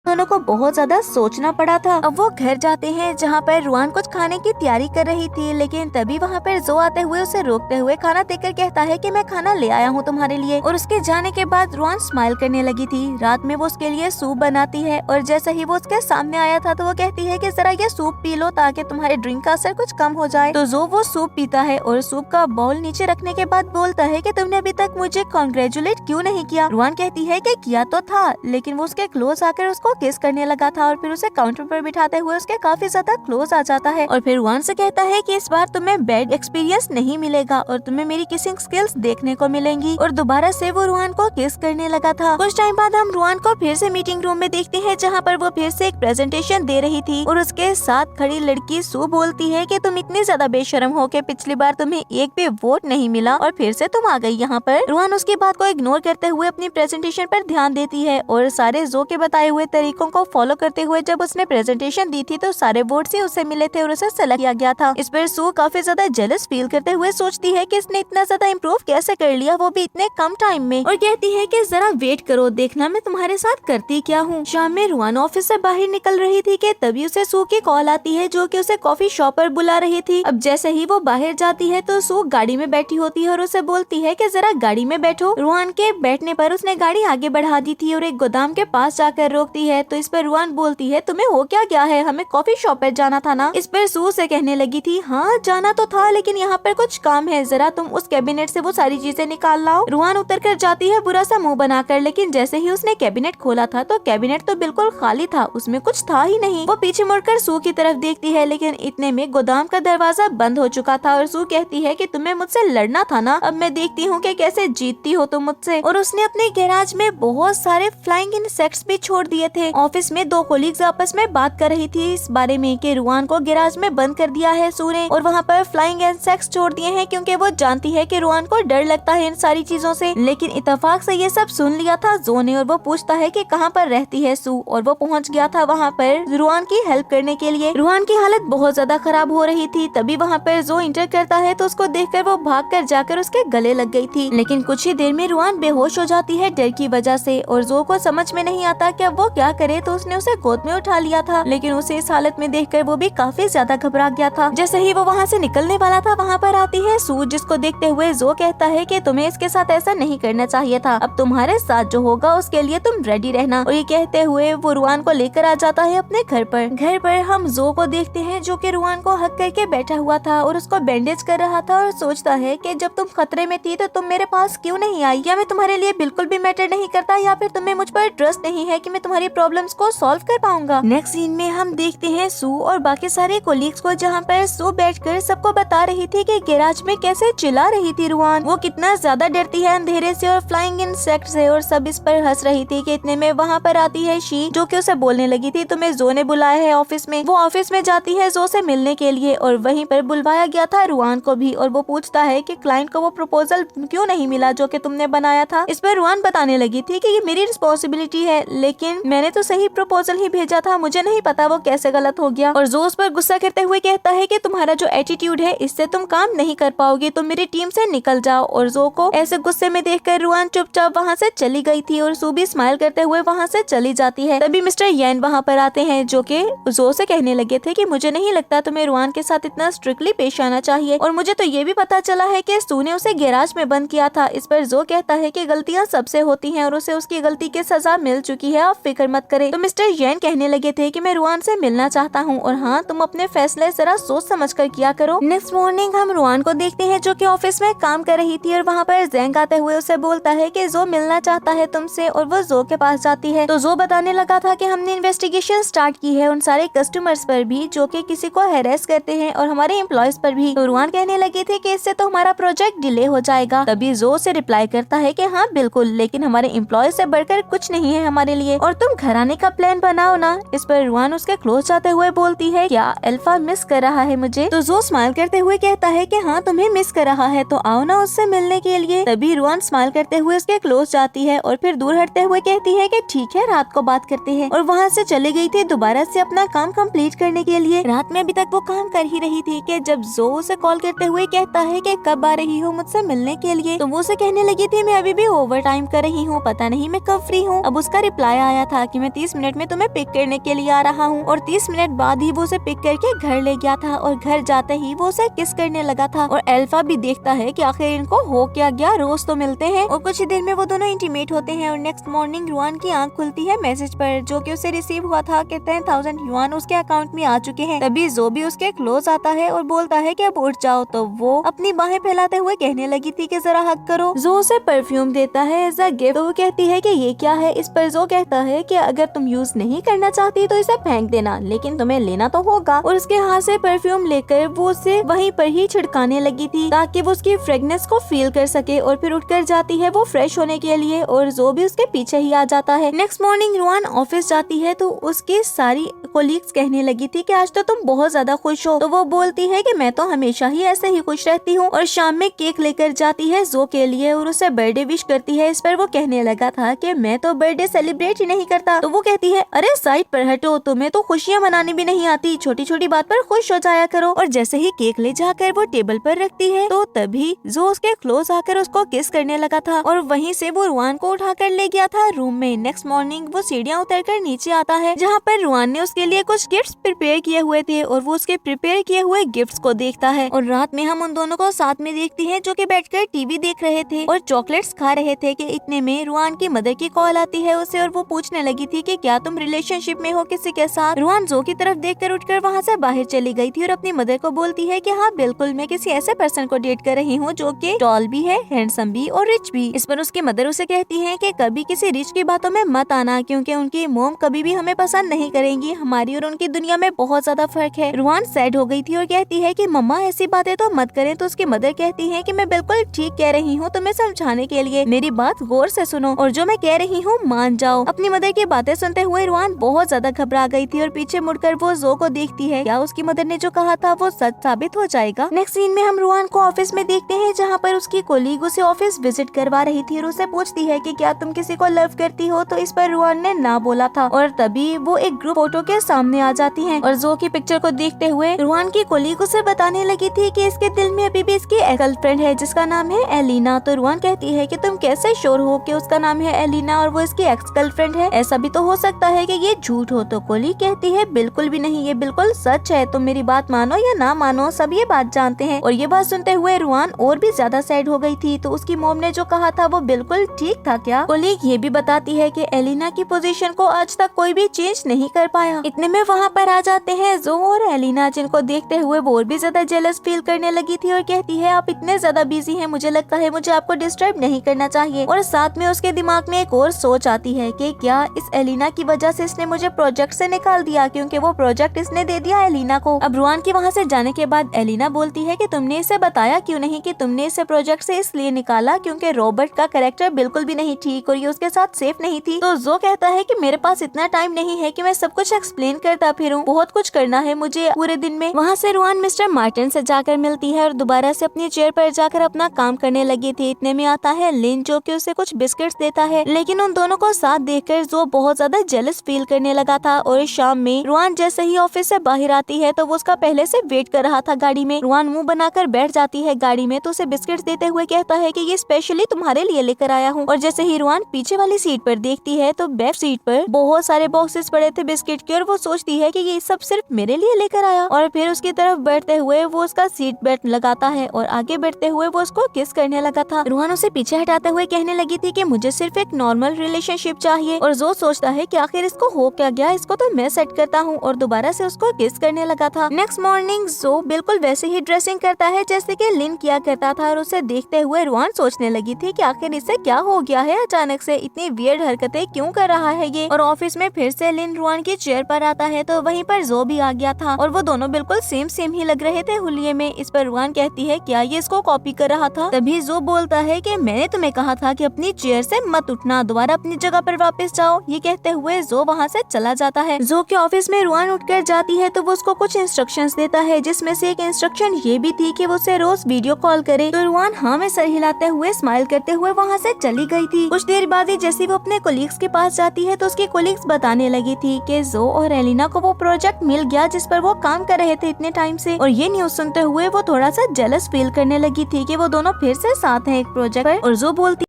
दोनों को बहुत ज्यादा सोचना पड़ा था। अब वो घर जाते हैं जहाँ पर रुआन कुछ खाने की तैयारी कर रही थी, लेकिन तभी वहाँ पर जो आते हुए उसे रोकते हुए खाना देकर कहता है कि मैं खाना ले आया हूँ तुम्हारे लिए। और उसके जाने के बाद रुआन स्माइल करने लगी थी। रात में वो उसके लिए सूप बनाती है और जैसे ही वो उसके सामने आया था तो वो कहती है कि जरा ये सूप पी लो ताकि तुम्हारे ड्रिंक का असर कुछ कम हो जाए। तो जो वो सूप पीता है और सूप का बाउल नीचे रखने के बाद बोलता है कि तुमने अभी तक मुझे कॉन्ग्रेचुलेट क्यों नहीं किया। रुआन कहती है कि किया तो था, लेकिन वो उसके क्लोज आकर उसको किस करने लगा था और फिर उसे काउंटर पर बिठाते हुए उसके काफी ज्यादा क्लोज आ जाता है। और फिर रुआन से कहता है कि इस बार तुम्हें बैड एक्सपीरियंस नहीं मिलेगा और तुम्हें मेरी किसिंग स्किल्स देखने को मिलेंगी। और दोबारा से वो रुआन को किस करने लगा था। कुछ टाइम बाद हम रुआन को फिर से मीटिंग रूम में देखते हैं जहाँ पर वो फिर से एक प्रेजेंटेशन दे रही थी और उसके साथ खड़ी लड़की सू बोलती है कि तुम इतनी ज्यादा बेशरम हो के पिछली बार तुम्हें एक भी वोट नहीं मिला और फिर से तुम आ गई यहाँ पर। रुआन उसकी बात को इग्नोर करते हुए अपनी प्रेजेंटेशन पर ध्यान देती है और सारे जो के बताए हुए तरीकों को फॉलो करते हुए जब उसने प्रेजेंटेशन दी थी तो सारे वोट्स ही उसे मिले थे और उसे सेलेक्ट किया गया था। इस पर सू काफी ज्यादा जेलस फील करते हुए सोचती है कि इसने इतना ज्यादा इम्प्रूव कैसे कर लिया, वो भी इतने कम टाइम में। और कहती है कि जरा वेट करो, देखना मैं तुम्हारे साथ करती क्या हूँ। शाम में रुआन ऑफिस से बाहर निकल रही थी कि तभी उसे सू की कॉल आती है जो कि उसे कॉफी शॉप पर बुला रही थी। अब जैसे ही वो बाहर जाती है तो सू गाड़ी में बैठी होती है और उसे बोलती है कि जरा गाड़ी में बैठो। रुआन के बैठने पर उसने गाड़ी आगे बढ़ा दी थी और एक गोदाम के पास जाकर रोकती है। तो इस पर रुआन बोलती है तुम्हें हो क्या गया है, हमें कॉफी शॉप पर जाना था ना। इस पर सू से कहने लगी थी हाँ जाना तो था, लेकिन यहाँ पर कुछ काम है, जरा तुम उस कैबिनेट से वो सारी चीजें निकाल लाओ। रुआन उतर कर जाती है बुरा सा मुंह बनाकर, लेकिन जैसे ही उसने कैबिनेट खोला था तो कैबिनेट तो बिल्कुल खाली था, उसमें कुछ था ही नहीं। वो पीछे मुड़कर सू की तरफ देखती है, लेकिन इतने में गोदाम का दरवाजा बंद हो चुका था और सू कहती है कि तुम्हें मुझसे लड़ना था ना, अब मैं देखती हूँ कि कैसे जीतती हो तुम मुझसे। और उसने अपने गैराज में बहुत सारे फ्लाइंग इंसेक्ट्स भी छोड़ दिए थे। ऑफिस में दो कोलीग्स आपस में बात कर रही थी इस बारे में कि रुआन को गैराज में बंद कर दिया है सू ने और वहाँ पर फ्लाइंग इंसेक्ट्स छोड़ दिए हैं क्योंकि वो जानती है कि रुआन को डर लगता है इन सारी चीजों से। लेकिन इत्तेफाक से ये सब सुन लिया था जो ने और वो पूछता है कि कहाँ पर रहती है सू और वो पहुँच गया था वहाँ पर रुआन की हेल्प करने के लिए। रुआन की हालत बहुत ज्यादा खराब हो रही थी। तभी वहाँ पर जो इंटर करता है तो उसको देखकर वो भागकर जाकर उसके गले लग गई थी, लेकिन कुछ ही देर में रुआन बेहोश हो जाती है डर की वजह से और जो को समझ में नहीं आता कि अब वो क्या करे। तो उसने उसे गोद में उठा लिया था, लेकिन उसे इस हालत में देखकर वो भी काफी ज्यादा घबरा गया था। जैसे ही वो वहाँ से निकलने वाला था वहाँ पर आती है सू, जिसको देखते हुए जो कहता है कि तुम्हें इसके साथ ऐसा नहीं करना चाहिए था, अब तुम्हारे साथ जो होगा उसके लिए तुम रेडी रहना। और ये कहते हुए वो रुआन को लेकर आ जाता है अपने घर पर। घर पर हम जो को देखते हैं जो कि रुआन को हक करके बैठा हुआ था और उसको बैंडेज कर रहा था और सोचता है कि जब तुम खतरे में थी तो तुम मेरे पास क्यों नहीं आई, या मैं तुम्हारे लिए बिल्कुल भी मैटर नहीं करता, या फिर तुम्हें मुझ पर ट्रस्ट नहीं है कि मैं तुम्हारी प्रॉब्लम्स को सॉल्व कर पाऊंगा। नेक्स्ट सीन में हम देखते हैं सू और बाकी सारे कोलीग्स को जहाँ पर सू बैठकर सबको बता रही थी कि गैराज में कैसे चिल्ला रही थी रुआन, वो कितना ज्यादा डरती है अंधेरे से और फ्लाइंग इंसेक्ट से, और सब इस पर हंस रही थी कि इतने में वहाँ पर आती है शी जो कि उसे बोलने लगी थी तुम्हें जो ने बुलाया है ऑफिस में। वो ऑफिस में जाती है जो से मिलने के लिए और वहीं पर बुलवाया गया था रुआन को भी, और वो पूछता है कि क्लाइंट को वो प्रपोजल क्यों नहीं मिला जो कि तुमने बनाया था। इस पर रुआन बताने लगी थी कि ये मेरी रिस्पॉन्सिबिलिटी है, लेकिन मैंने तो सही प्रपोजल ही भेजा था, मुझे नहीं पता वो कैसे गलत हो गया। और जो उस पर गुस्सा करते हुए कहता है कि तुम्हारा जो एटीट्यूड है इससे तुम काम नहीं कर पाओगे, तुम मेरी टीम से निकल जाओ। और जो को ऐसे गुस्से में देखकर रुआन चुपचाप वहाँ से चली गई थी और सू भी स्माइल करते हुए वहाँ से चली जाती है। तभी मिस्टर येन वहाँ पर आते हैं जो कि जो से कहने लगे थे कि मुझे नहीं लगता तुम्हें रुआन के साथ इतना स्ट्रिक्टली पेश आना चाहिए, और मुझे तो ये भी पता चला है कि सू ने उसे गैराज में बंद किया था। इस पर जो कहता है कि गलतियाँ सबसे होती हैं और उसे उसकी गलती की सजा मिल चुकी है, आप फिक्र मत करें। तो मिस्टर येन कहने लगे थे कि मैं रुआन से मिलना चाहता हूँ और हाँ तुम अपने फैसले जरा सोच समझ कर किया करो। नेक्स्ट मॉर्निंग हम रुआन को देखते हैं जो कि ऑफिस में काम कर रही थी और वहाँ पर जैंग आते हुए उसे बोलता है कि जो मिलना चाहता है तुमसे, और वो जो के पास जाती है। तो जो बताने लगा था कि हमने इन्वेस्टिगेशन स्टार्ट की है उन सारे कस्टमर्स पर भी जो कि किसी को हैरेस करते हैं और हमारे एम्प्लॉयज पर भी। तो रुआन कहने लगे थे कि इससे तो हमारा प्रोजेक्ट डिले हो जाएगा। तभी जो से रिप्लाई करता है कि हाँ बिल्कुल, लेकिन हमारे एम्प्लॉय से बढ़कर कुछ नहीं है हमारे लिए, और तुम घर आने का प्लान बनाओ ना। इस पर रुआन उसके क्लोज जाते हुए बोलती है, क्या अल्फा मिस कर रहा है मुझे? तो जो स्माइल करते हुए कहता है कि हाँ तुम्हें मिस कर रहा है, तो आओ ना उससे मिलने के लिए। तभी रुआन स्माइल करते हुए उसके क्लोज जाती है और फिर दूर हटते हुए कहती है कि ठीक है रात को बात करते हैं, और वहाँ से चली गई थी दोबारा से अपना काम कंप्लीट करने के लिए। रात में अभी तक वो काम कर ही रही थी कि जब जो उसे कॉल करते हुए कहता है कि कब आ रही हो मुझसे मिलने के लिए, तो वो उसे कहने लगी थी मैं अभी भी ओवर टाइम कर रही हूँ, पता नहीं मैं कब फ्री हूँ। अब उसका रिप्लाई आया था कि मैं 30 मिनट में तुम्हें पिक करने के लिए आ रहा हूँ, और 30 मिनट बाद ही वो उसे पिक करके घर ले गया था, और घर जाते ही वो उसे किस करने लगा था। और अल्फा भी देखता है कि आखिर इनको हो क्या गया, रोज तो मिलते हैं। और कुछ ही देर में वो दोनों इंटीमेट होते हैं। और नेक्स्ट मॉर्निंग रुआन की आंख खुलती है मैसेज पर, जो कि उसे रिसीव हुआ था कि 10,000 युआन उसके अकाउंट में आ चुके हैं। तभी जो भी उसके क्लोज आता है और बोलता है कि अब उठ जाओ, तो वो अपनी बाहें फैलाते हुए कहने लगी थी कि जरा हक करो। जो उसे परफ्यूम देता है एज अ गिफ्ट, तो वो कहती है कि ये क्या है। इस पर जो कहता है कि अगर तुम यूज नहीं करना चाहती तो इसे फेंक देना, लेकिन तुम्हें लेना तो होगा। और उसके हाथ से परफ्यूम लेकर वो उसे वहीं पर ही छिड़काने लगी थी ताकि वो उसकी फ्रेगनेंस को फील कर सके। और फिर उठकर जाती है वो फ्रेश होने के लिए, और जो भी उसके पीछे ही आ जाता है। नेक्स्ट मॉर्निंग रुआन ऑफिस जाती है तो उसकी सारी कोलीग्स कहने लगी थी कि आज तो तुम बहुत ज्यादा खुश हो। तो वो बोलती है कि मैं तो हमेशा ही ऐसे ही खुश रहती हूँ। और शाम में केक लेकर जाती है जो के लिए और उसे बर्थडे विश करती है। इस पर वो कहने लगा था कि मैं तो बर्थडे सेलिब्रेट ही नहीं करता। तो वो कहती है अरे साइड पर हटो, तुम्हें तो खुशियाँ मनानी भी नहीं आती, छोटी छोटी बात पर खुश हो जाया करो। और जैसे ही केक ले जाकर वो टेबल पर रखती है, तो तभी जो उसके क्लोज आकर उसको किस करने लगा था, और वहीं से वो रुआन को उठाकर ले गया था रूम में। नेक्स्ट मॉर्निंग वो सीढ़ियाँ उतरकर नीचे आता है, जहाँ पर रुआन ने उसके लिए कुछ गिफ्ट्स प्रिपेयर किए हुए थे, और वो उसके प्रिपेयर किए हुए गिफ्ट्स को देखता है। और रात में हम उन दोनों को साथ में देखते हैं जो कि बैठकर टीवी देख रहे थे और चॉकलेट्स खा रहे थे कि इतने में रुआन की मदर की कॉल आती है उसे, और वो पूछने लगी थी कि क्या तुम रिलेशनशिप में हो किसी के साथ। रुआन जो की तरफ देखकर उठकर वहाँ से बाहर चली गई थी और अपनी मदर को बोलती है कि हाँ बिल्कुल मैं किसी ऐसे पर्सन को डेट कर रही हूँ जो कि टॉल भी है, हैंडसम भी और रिच भी। इस पर उसकी मदर उसे कहती है कि कभी किसी रिच की बातों में मत आना, क्योंकि उनकी मोम कभी भी हमें पसंद नहीं करेंगी, हमारी और उनकी दुनिया में बहुत ज्यादा फर्क है। रुआन सैड हो गई थी और कहती है कि मम्मा ऐसी बातें तो मत करें। तो उसकी मदर कहती है कि मैं बिल्कुल ठीक कह रही हूँ तुम्हें समझाने के लिए, मेरी बात गौर से सुनो और जो मैं कह रही हूँ मान जाओ। अपनी मदर की बातें सुनते हुए रुआन बहुत ज्यादा घबरा गई थी और पीछे मुड़कर वो जो को देखती है, क्या उसकी मदर ने जो कहा था वो सच साबित हो जाएगा। नेक्स्ट सीन में हम रुआन को ऑफिस में देखते हैं, जहाँ पर उसकी कोलीग उसे ऑफिस विजिट करवा रही थी और उसे पूछती है कि क्या तुम किसी को लव करती हो। तो इस पर रुआन ने ना बोला था, और तभी वो एक ग्रुप फोटो के सामने आ जाती हैं और जो की पिक्चर को देखते हुए रुआन की कोलीग उसे बताने लगी थी कि इसके दिल में अभी भी इसकी गर्लफ्रेंड है जिसका नाम है एलिना। तो रुआन कहती है कि तुम कैसे श्योर हो कि उसका नाम है एलिना और वो इसकी एक्स गर्लफ्रेंड है, ऐसा भी तो हो सकता है कि ये झूठ हो। तो कोलीग कहती है बिल्कुल भी नहीं, ये बिल्कुल सच है, तुम मेरी बात मानो या ना मानो सब ये बात जानते हैं। और ये बात सुनते हुए रुआन और भी ज्यादा सैड हो गई थी। तो उसकी मॉम ने जो कहा था वो बिल्कुल ठीक था क्या। कोलीग ये भी बताती है कि एलिना की पोजीशन को आज तक कोई भी चेंज नहीं कर पाया। इतने में वहाँ पर आ जाते हैं जो और एलिना, जिनको देखते हुए वो और भी ज्यादा जेलस फील करने लगी थी और कहती है आप इतने ज्यादा बिजी हैं, मुझे लगता है मुझे आपको डिस्टर्ब नहीं करना चाहिए। और साथ में उसके दिमाग में एक और सोच आती है कि क्या इस एलिना की वजह से इसने मुझे प्रोजेक्ट से निकाल दिया, क्योंकि वो प्रोजेक्ट इसने दे दिया एलिना को। अब रुआन की वहाँ से जाने के बाद एलिना बोलती है कि तुमने इसे बताया क्यों नहीं कि तुमने इसे प्रोजेक्ट से इसलिए निकाला क्योंकि रॉबर्ट का कैरेक्टर बिल्कुल भी नहीं ठीक और ये उसके साथ सेफ नहीं थी। तो जो कहता है कि मेरे पास इतना टाइम नहीं है कि मैं सब कुछ एक्सप्लेन करता फिरूं, बहुत कुछ करना है मुझे पूरे दिन में। वहाँ से रुआन मिस्टर मार्टिन से जाकर मिलती है और दोबारा से अपनी चेयर पर जाकर अपना काम करने लगी थी। इतने में आता है लिन, जो कि उसे कुछ बिस्किट्स देता है, लेकिन उन दोनों को साथ देखकर जो बहुत ज्यादा जेलस फील करने लगा था। और शाम में रुआन जैसे ही ऑफिस से बाहर आती है तो वो उसका पहले से वेट कर रहा था गाड़ी में। रुआन मुंह बनाकर बैठ जाती है गाड़ी में, तो उसे बिस्किट्स देते हुए कहता है कि ये स्पेशली तुम्हारे लिए लेकर आया हूँ। और जैसे ही रुआन पीछे वाली सीट पर देखती है तो बैक सीट पर बहुत सारे बॉक्सेस पड़े थे बिस्किट के, और वो सोचती है कि ये सब सिर्फ मेरे लिए लेकर आया। और फिर उसकी तरफ बढ़ते हुए वो उसका सीट बेल्ट लगाता है और आगे बढ़ते हुए वो उसको किस करने लगा था। रुआन उसे पीछे हटाते हुए कहने लगी थी कि मुझे सिर्फ एक नॉर्मल रिलेशनशिप चाहिए। और जो सोचता है कि आखिर इसको हो क्या गया, इसको तो मैं सेट करता हूँ, और दोबारा से उसको किस करने लगा था। नेक्स्ट मॉर्निंग जो बिल्कुल वैसे ही ड्रेसिंग करता है जैसे कि लिन किया करता था, और उसे देखते हुए रुआन सोचने लगी थी कि आखिर इससे क्या हो गया है, अचानक से इतनी वियर्ड हरकतें क्यों कर रहा है ये। और ऑफिस में फिर से लिन रुआन की चेयर पर आता है तो वहीं पर जो भी आ गया था और वो दोनों बिल्कुल सेम ही लग रहे थे हुलिये में। इस पर रुआन कहती है क्या ये इसको कॉपी कर रहा था। तभी जो बोलता है कि मैंने तुम्हें कहा था कि अपनी चेयर से मत उठना, दोबारा अपनी जगह पर वापस जाओ, ये कहते हुए जो वहाँ से चला जाता है। जो के ऑफिस में रुआन उठकर जाती है तो वो उसको कुछ इंस्ट्रक्शंस देता है, जिसमें से एक इंस्ट्रक्शन ये भी थी कि वो उसे रोज वीडियो कॉल करे। तो रुआन हाँ में सर हिलाते हुए स्माइल करते हुए वहाँ से चली गई थी। कुछ देर बाद ही जैसे वो अपने कोलीग्स के पास जाती है तो उसकी कोलीग्स बताने लगी थी कि जो और एलिना को वो प्रोजेक्ट मिल गया जिस पर वो काम कर रहे थे इतने टाइम से। और ये न्यूज सुनते हुए वो थोड़ा सा जेलस फील करने लगी थी कि वो दोनों फिर से साथ हैं एक प्रोजेक्ट पर। और जो बोलती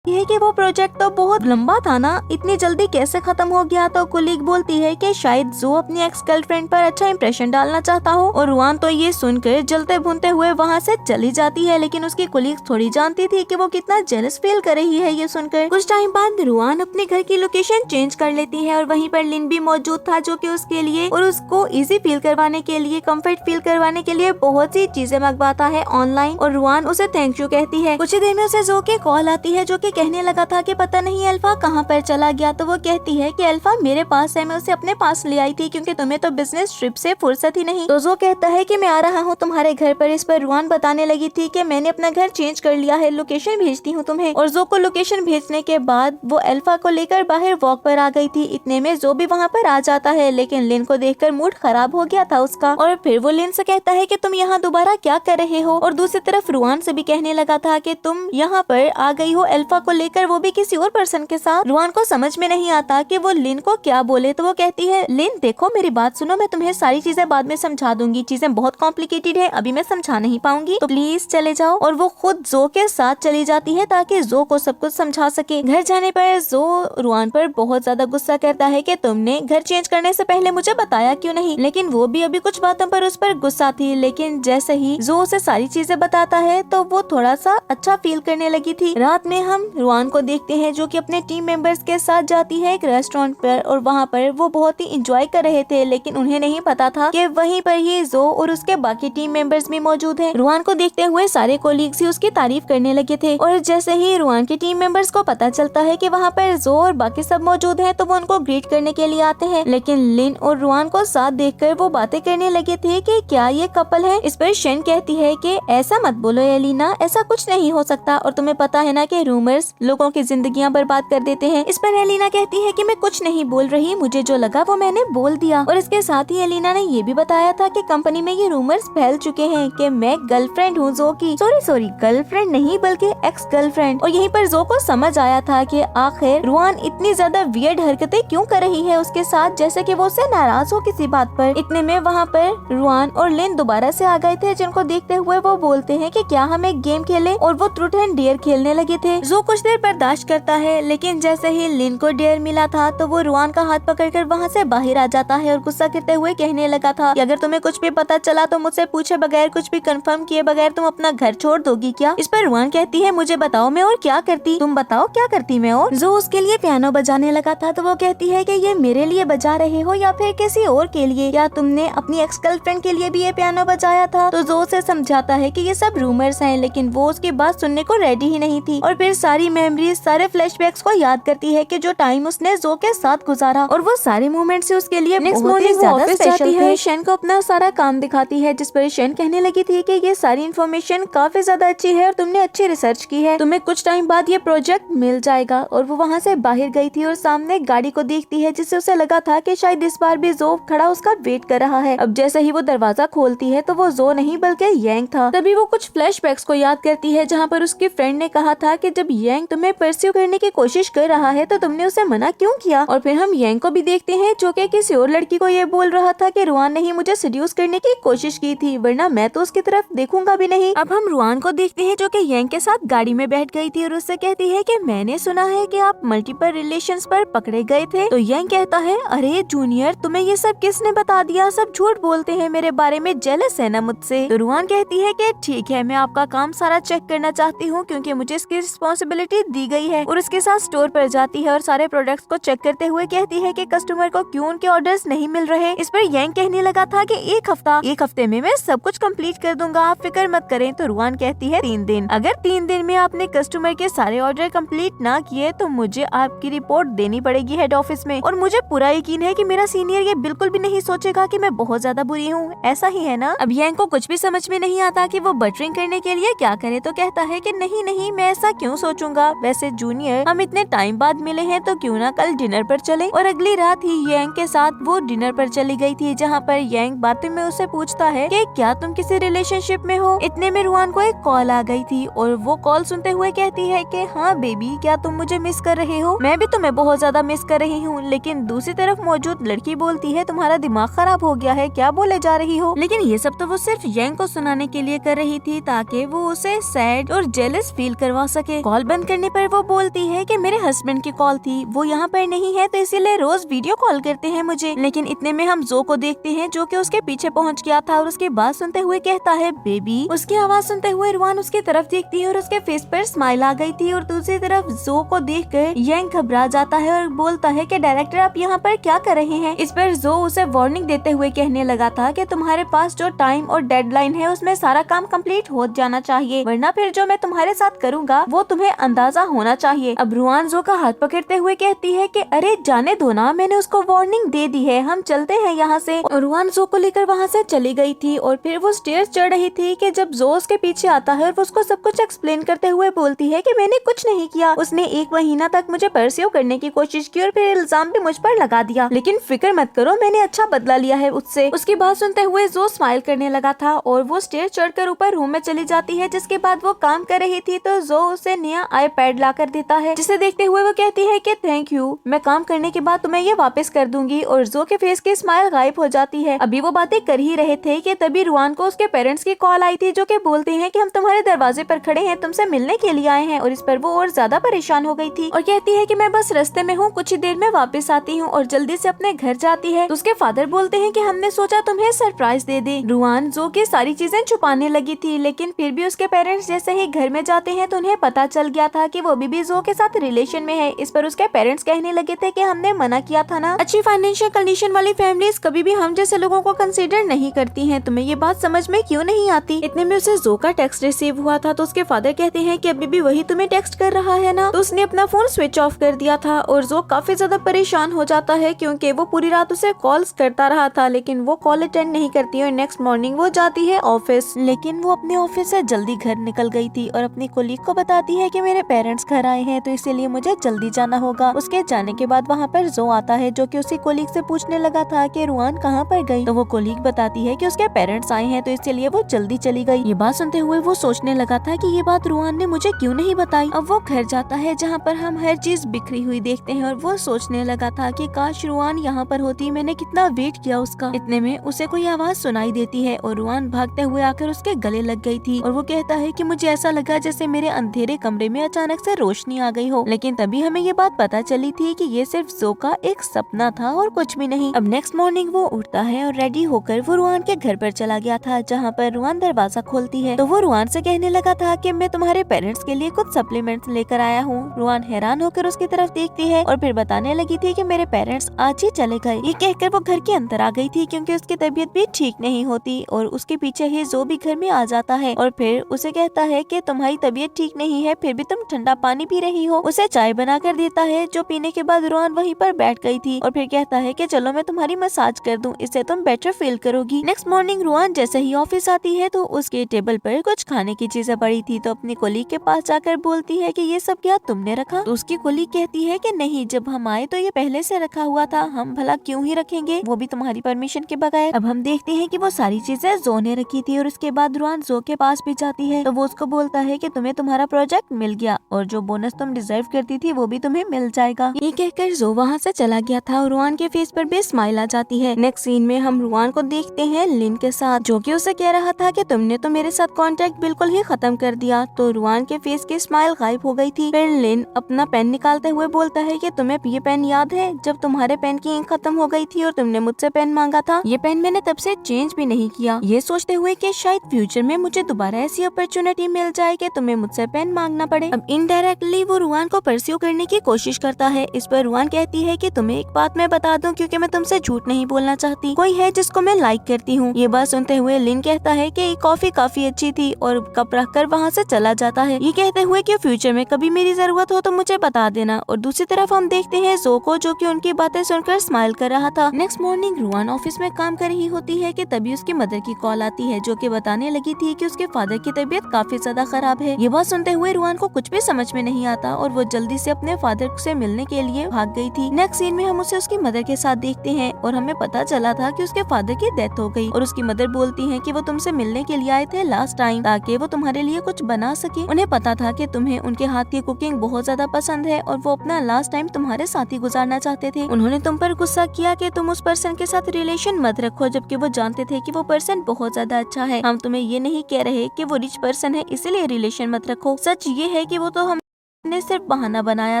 है कि वो प्रोजेक्ट तो बहुत लंबा था ना, इतनी जल्दी कैसे खत्म हो गया। तो कुलीग बोलती है कि शायद जो अपनी एक्स गर्लफ्रेंड पर अच्छा इंप्रेशन डालना चाहता हो। और रुआन तो ये सुनकर जलते भुनते हुए वहाँ से चली जाती है, लेकिन उसकी कुलीग थोड़ी जानती थी कि वो कितना जेलस फील कर रही है ये सुनकर। कुछ टाइम बाद रुआन अपने घर की लोकेशन चेंज कर लेती है और वहीं पर लिन भी मौजूद था, जो कि उसके लिए और उसको इजी फील करवाने के लिए, कंफर्ट फील करवाने के लिए बहुत सी चीजें मंगवाता है ऑनलाइन। और रुआन उसे थैंक यू कहती है। कुछ ही देर में उसे जो की कॉल आती है, जो कि कहने लगा था कि पता नहीं अल्फा कहाँ पर चला गया। तो वो कहती है कि अल्फा मेरे पास है, मैं उसे अपने पास ले आई थी क्योंकि तुम्हें तो बिजनेस ट्रिप से फुर्सत ही नहीं। तो जो कहता है कि मैं आ रहा हूँ तुम्हारे घर पर। इस पर रुआन बताने लगी थी कि मैंने अपना घर चेंज कर लिया है, लोकेशन भेजती हूँ तुम्हें। और जो को लोकेशन भेजने के बाद वो अल्फा को लेकर बाहर वॉक पर आ गई थी। इतने में जो भी वहाँ पर आ जाता है, लेकिन लिन को देखकर मूड खराब हो गया था उसका। और फिर वो लिन से कहता है कि तुम यहाँ दोबारा क्या कर रहे हो। और दूसरी तरफ रुआन से भी कहने लगा था कि तुम यहाँ पर आ गई हो अल्फा को लेकर, वो भी किसी और पर्सन के साथ। रुआन को समझ में नहीं आता कि वो लिन को क्या बोले। तो वो कहती है लिन देखो मेरी बात सुनो, मैं तुम्हें सारी चीजें बाद में समझा दूंगी, चीजें बहुत कॉम्प्लिकेटेड है, अभी मैं समझा नहीं पाऊंगी, तो प्लीज चले जाओ। और वो खुद जो के साथ चली जाती है ताकि जो को सब कुछ समझा सके। घर जाने पर जो रुआन पर बहुत ज्यादा गुस्सा करता है कि तुमने घर चेंज करने से पहले मुझे बताया क्यों नहीं। लेकिन वो भी अभी कुछ बातों पर उस पर गुस्सा थी, लेकिन जैसे ही जो उसे सारी चीजें बताता है तो वो थोड़ा सा अच्छा फील करने लगी थी। रात में हम रुआन को देखते हैं जो कि अपने टीम मेंबर्स के साथ जाती है एक रेस्टोरेंट पर। और वहाँ पर वो बहुत ही इंजॉय कर रहे थे, लेकिन उन्हें नहीं पता था कि वहीं पर ही जो और उसके बाकी टीम मेंबर्स भी मौजूद हैं। रुआन को देखते हुए सारे कोलीग्स ही उसकी तारीफ करने लगे थे। और जैसे ही रुआन के टीम मेंबर्स को पता चलता है कि वहाँ पर जो और बाकी सब मौजूद हैं, तो वो उनको ग्रीट करने के लिए आते हैं। लेकिन लिन और रुआन को साथ देखकर वो बातें करने लगे थे कि क्या ये कपल है। इस पर शेन कहती है कि ऐसा मत बोलो एलिना, ऐसा कुछ नहीं हो सकता, और तुम्हें पता है ना कि रूमर्स लोगों की जिंदगियां बर्बाद कर देते हैं। इस पर एलिना कहती है कि मैं कुछ नहीं बोल रही, मुझे जो लगा वो मैंने बोल दिया। और इसके साथ ही एलिना ने ये भी बताया था कि कंपनी में ये रूमर्स फैल चुके हैं कि मैं गर्लफ्रेंड हूँ जो की। सॉरी गर्लफ्रेंड नहीं बल्कि एक्स गर्लफ्रेंड। और यहीं पर जो को समझ आया था कि आखिर रुआन इतनी ज्यादा वियर्ड हरकतें क्यों कर रही है उसके साथ, जैसे कि वो उससे नाराज हो किसी बात पर। इतने में वहाँ पर रुआन और लिन दोबारा से आ गए थे, जिनको देखते हुए वो बोलते हैं कि क्या हम एक गेम खेलें। और वो ट्रूथ एंड डेयर खेलने लगे थे। जो कुछ देर बर्दाश्त करता है, लेकिन जैसे ही लिन को डेयर मिला था तो वो रुआन का हाथ पकड़कर वहाँ से बाहर आ जाता है और गुस्सा करते हुए कहने लगा था कि अगर तुम्हें कुछ भी पता चला तो मुझसे पूछे बगैर, कुछ भी कंफर्म किए बगैर तुम अपना घर छोड़ दोगी क्या। इस पर रुआन कहती है मुझे बताओ मैं और क्या करती, तुम बताओ क्या करती मैं। और जो उसके लिए पियानो बजाने लगा था तो वो कहती है कि ये मेरे लिए बजा रहे हो या फिर किसी और के लिए, या तुमने अपनी एक्स गर्लफ्रेंड के लिए भी ये पियानो बजाया था। तो जो उसे समझाता है कि ये सब रूमर्स हैं, लेकिन वो उसकी बात सुनने को रेडी ही नहीं थी। और फिर सारी मेमोरीज, सारे फ्लैशबैक्स को याद करती है कि जो टाइम उसने जो के साथ गुजारा, और वो सारे मोमेंट से उसके लिए नेक्स्ट मॉर्निंग ज्यादा स्पेशल है। शेन को अपना सारा काम दिखाती है, जिस पर शेन कहने लगी थी कि ये सारी इन्फॉर्मेशन काफी ज्यादा अच्छी है और तुमने अच्छी रिसर्च की है, तुम्हें कुछ टाइम बाद ये प्रोजेक्ट मिल जाएगा। और वो वहाँ से बाहर गई थी और सामने गाड़ी को देखती है, जिससे उसे लगा था कि शायद इस बार भी जो खड़ा उसका वेट कर रहा है। अब जैसे ही वो दरवाजा खोलती है तो वो जो नहीं बल्कि यांग था। तभी वो कुछ फ्लैशबैक्स को याद करती है, जहाँ पर उसकी फ्रेंड ने कहा था कि जब यांग तुम्हें परस्यू करने की कोशिश कर रहा है तो तुमने उसे मना क्यों किया। और फिर हम यांग को भी देखते हैं, जो कि किसी और लड़की को ये बोल रहा था कि रुआन ने ही मुझे सेड्यूस करने की कोशिश की थी, वरना मैं तो उसकी तरफ देखूंगा भी नहीं। अब हम रुआन को देखते हैं, जो कि यांग के साथ गाड़ी में बैठ गई थी और उससे कहती है कि मैंने सुना है कि आप मल्टीपल रिलेशंस पर पकड़े गए थे। तो यांग कहता है अरे जूनियर, तुम्हें ये सब किसने बता दिया, सब झूठ बोलते हैं मेरे बारे में, जेलस है ना मुझसे। तो रुआन कहती है कि ठीक है, मैं आपका काम सारा चेक करना चाहती हूँ क्योंकि मुझे इसकी रिस्पॉन्सिबिलिटी दी गई है। और उसके साथ स्टोर पर जाती है और सारे प्रोडक्ट्स को चेक करते हुए कहती है कि कस्टमर को क्यों उनके ऑर्डर्स नहीं मिल रहे। इस पर यांग कहने लगा था कि एक हफ्ते में मैं सब कुछ कंप्लीट कर दूंगा, आप फिक्र मत करें। तो रुआन कहती है 3 दिन, अगर 3 दिन में आपने कस्टमर के सारे ऑर्डर कंप्लीट ना किए तो मुझे आपकी रिपोर्ट देनी पड़ेगी हेड ऑफिस में। और मुझे पूरा यकीन है कि मेरा सीनियर ये बिल्कुल भी नहीं सोचेगा कि मैं बहुत ज्यादा बुरी हूँ, ऐसा ही है ना। अब यांग को कुछ भी समझ में नहीं आता कि वो बटरिंग करने के लिए क्या करे। तो कहता है कि नहीं मैं ऐसा क्यों सोचूं, सोचूंगा। वैसे जूनियर, हम इतने टाइम बाद मिले हैं तो क्यों ना कल डिनर पर चले। और अगली रात ही यांग के साथ वो डिनर पर चली गई थी, जहाँ पर यांग बातें में उसे पूछता है कि क्या तुम किसी रिलेशनशिप में हो। इतने में रुआन को एक कॉल आ गई थी और वो कॉल सुनते हुए कहती है कि हाँ बेबी, क्या तुम मुझे मिस कर रहे हो? मैं भी तुम्हें बहुत ज्यादा मिस कर रही हूँ। लेकिन दूसरी तरफ मौजूद लड़की बोलती है तुम्हारा दिमाग खराब हो गया है, क्या बोले जा रही हो। लेकिन ये सब तो वो सिर्फ यांग को सुनाने के लिए कर रही थी ताकि वो उसे सैड और जेलस फील करवा सके। कॉल बंद करने पर वो बोलती है कि मेरे हस्बैंड की कॉल थी, वो यहाँ पर नहीं है तो इसीलिए रोज वीडियो कॉल करते हैं मुझे। लेकिन इतने में हम जो को देखते हैं जो कि उसके पीछे पहुँच गया था और उसकी बात सुनते हुए कहता है बेबी। उसकी आवाज सुनते हुए रुआन उसकी तरफ देखती है और उसके फेस पर स्माइल आ गई थी। और दूसरी तरफ जो को देखकर यांग घबरा जाता है और बोलता है कि डायरेक्टर आप यहाँ पर क्या कर रहे हैं। इस पर जो उसे वार्निंग देते हुए कहने लगा था कि तुम्हारे पास जो टाइम और डेडलाइन है उसमें सारा काम कंप्लीट हो जाना चाहिए, वरना फिर जो मैं तुम्हारे साथ करूँगा वो तुम्हें अंदाजा होना चाहिए। अब रुआन जो का हाथ पकड़ते हुए कहती है कि अरे जाने दो ना, मैंने उसको वार्निंग दे दी है, हम चलते हैं यहाँ से। और रुआन जो को लेकर वहाँ से चली गई थी और फिर वो स्टेयर्स चढ़ रही थी कि जब जो उसके पीछे आता है और वो उसको सब कुछ एक्सप्लेन करते हुए बोलती है कि मैंने कुछ नहीं किया, उसने 1 महीना तक मुझे परस्यू करने की कोशिश की और फिर इल्जाम भी मुझ पर लगा दिया, लेकिन फिक्र मत करो, मैंने अच्छा बदला लिया है उससे। उसकी बात सुनते हुए जो स्माइल करने लगा था और वो स्टेयर चढ़कर ऊपर रूम में चली जाती है। जिसके बाद वो काम कर रही थी तो जो उसे नया आईपैड ला कर देता है, जिसे देखते हुए वो कहती है कि थैंक यू, मैं काम करने के बाद तुम्हें ये वापस कर दूंगी। और जो के फेस की स्माइल गायब हो जाती है। अभी वो बातें कर ही रहे थे कि तभी रुआन को उसके पेरेंट्स की कॉल आई थी जो कि बोलते हैं कि हम तुम्हारे दरवाजे पर खड़े हैं, तुमसे मिलने के लिए आए हैं। और इस पर वो और ज्यादा परेशान हो गई थी और कहती है कि मैं बस रास्ते में हूँ, कुछ ही देर में वापस आती हूँ। और जल्दी से अपने घर जाती है तो उसके फादर बोलते हैं कि हमने सोचा तुम्हें सरप्राइज दे दे। रुआन जो की सारी चीजें छुपाने लगी थी, लेकिन फिर भी उसके पेरेंट्स जैसे ही घर में जाते हैं तो उन्हें पता चल गया था कि वो भी जो के साथ रिलेशन में है। इस पर उसके पेरेंट्स कहने लगे थे कि हमने मना किया था ना, अच्छी फाइनेंशियल कंडीशन वाली फैमिलीज कभी भी हम जैसे लोगों को कंसीडर नहीं करती हैं, तुम्हें ये बात समझ में क्यों नहीं आती। इतने में उसे जो का टेक्स्ट रिसीव हुआ था तो उसके फादर कहते हैं कि अभी भी वही तुम्हें टेक्स्ट कर रहा है ना। तो उसने अपना फोन स्विच ऑफ कर दिया था और जो काफी ज्यादा परेशान हो जाता है क्योंकि वो पूरी रात उसे कॉल्स करता रहा था लेकिन वो कॉल अटेंड नहीं करती और नेक्स्ट मॉर्निंग वो जाती है ऑफिस। लेकिन वो अपने ऑफिस से जल्दी घर निकल गई थी और अपनी कोलीग को बताती है कि मेरे पेरेंट्स घर आए हैं तो इसीलिए मुझे जल्दी जाना होगा। उसके जाने के बाद वहाँ पर जो आता है जो कि उसी कोलीग से पूछने लगा था कि रुआन कहाँ पर गई। तो वो कोलीग बताती है कि उसके पेरेंट्स आए हैं तो इसीलिए वो जल्दी चली गई। ये बात सुनते हुए वो सोचने लगा था कि ये बात रुआन ने मुझे क्यों नहीं बताई। अब वो घर जाता है जहाँ पर हम हर चीज बिखरी हुई देखते हैं और वो सोचने लगा था कि काश रुआन यहाँ पर होती, मैंने कितना वेट किया उसका। इतने में उसे कोई आवाज सुनाई देती है और रुआन भागते हुए आकर उसके गले लग गई थी और वो कहता है कि मुझे ऐसा लगा जैसे मेरे अंधेरे कमरे में अचानक से रोशनी आ गई हो। लेकिन तभी हमें ये बात पता चली थी कि ये सिर्फ जो का एक सपना था और कुछ भी नहीं। अब नेक्स्ट मॉर्निंग वो उठता है और रेडी होकर वो रुआन के घर पर चला गया था जहाँ पर रुआन दरवाजा खोलती है तो वो रुआन से कहने लगा था कि मैं तुम्हारे पेरेंट्स के लिए कुछ सप्लीमेंट्स लेकर आया हूँ। रुआन हैरान होकर उसकी तरफ देखती है और फिर बताने लगी थी कि मेरे पेरेंट्स आज ही चले गए। ये कहकर वो घर के अंदर आ गई थी क्योंकि उसकी तबीयत भी ठीक नहीं होती और उसके पीछे ही जो भी घर में आ जाता है और फिर उसे कहता है कि तुम्हारी तबीयत ठीक नहीं है फिर भी तुम ठंडा पानी पी रही हो। उसे चाय बना कर देता है जो पीने के बाद रुआन वहीं पर बैठ गई थी और फिर कहता है कि चलो मैं तुम्हारी मसाज कर दूं, इससे तुम बेटर फील करोगी। नेक्स्ट मॉर्निंग रुआन जैसे ही ऑफिस आती है तो उसके टेबल पर कुछ खाने की चीजें पड़ी थी तो अपनी कोलीग के पास जाकर बोलती है कि ये सब क्या तुमने रखा। तो उसकी कोलीग कहती है कि नहीं, जब हम आए तो ये पहले से रखा हुआ था, हम भला क्यों ही रखेंगे, वो भी तुम्हारी परमिशन के बगैर। अब हम देखते हैं कि वो सारी चीजें जो ने रखी थी और उसके बाद रुआन जो के पास भी जाती है तो वो उसको बोलता है कि तुम्हें तुम्हारा प्रोजेक्ट मिल गया और जो बोनस तुम डिजर्व करती थी वो भी तुम्हें मिल जाएगा। ये कहकर जो वहाँ से चला गया था और रुआन के फेस पर भी स्माइल आ जाती है। नेक्स्ट सीन में हम रुआन को देखते हैं लिन के साथ जो कि उसे कह रहा था कि तुमने तो मेरे साथ कांटेक्ट बिल्कुल ही खत्म कर दिया। तो रुआन के फेस की स्माइल गायब हो गई थी। फिर लिन अपना पेन निकालते हुए बोलता है कि तुम्हें ये पेन याद है जब तुम्हारे पेन की इंक खत्म हो गई थी और तुमने मुझसे पेन मांगा था, ये पेन मैंने तब से चेंज भी नहीं किया। ये सोचते हुए कि शायद फ्यूचर में मुझे दोबारा ऐसी अपॉर्चुनिटी मिल जाए कि तुम्हें मुझसे पेन मांगना पड़े। अब इनडायरेक्टली वो रुआन को परस्यू करने की कोशिश करता है। इस पर रुआन कहती है कि तुम्हें एक बात मैं बता दूं क्योंकि मैं तुमसे झूठ नहीं बोलना चाहती, कोई है जिसको मैं लाइक करती हूँ। ये बात सुनते हुए लिन कहता है कि कॉफी काफी अच्छी थी और कप रख कर वहाँ से चला जाता है, ये कहते हुए कि फ्यूचर में कभी मेरी जरूरत हो तो मुझे बता देना। और दूसरी तरफ हम देखते हैं जो को जो कि उनकी बातें सुनकर स्माइल कर रहा था। नेक्स्ट मॉर्निंग रुआन ऑफिस में काम कर रही होती है कि तभी उसकी मदर की कॉल आती है जो कि बताने लगी थी कि उसके फादर की तबीयत काफी ज्यादा खराब है। ये बात सुनते हुए रुआन को को कुछ भी समझ में नहीं आता और वो जल्दी से अपने फादर से मिलने के लिए भाग गई थी। नेक्स्ट सीन में हम उसे उसकी मदर के साथ देखते हैं और हमें पता चला था कि उसके फादर की डेथ हो गई और उसकी मदर बोलती है कि वो तुमसे मिलने के लिए आए थे लास्ट टाइम ताकि वो तुम्हारे लिए कुछ बना सके। उन्हें पता था कि तुम्हें उनके हाथ की कुकिंग बहुत ज्यादा पसंद है और वो अपना लास्ट टाइम तुम्हारे साथ ही गुजारना चाहते थे। उन्होंने तुम पर गुस्सा किया कि तुम उस पर्सन के साथ रिलेशन मत रखो, जबकि वो जानते थे कि वो पर्सन बहुत ज्यादा अच्छा है। हम तुम्हें ये नहीं कह रहे कि वो रिच पर्सन है इसलिए रिलेशन मत रखो। सच ये है कि वो तो ने सिर्फ बहाना बनाया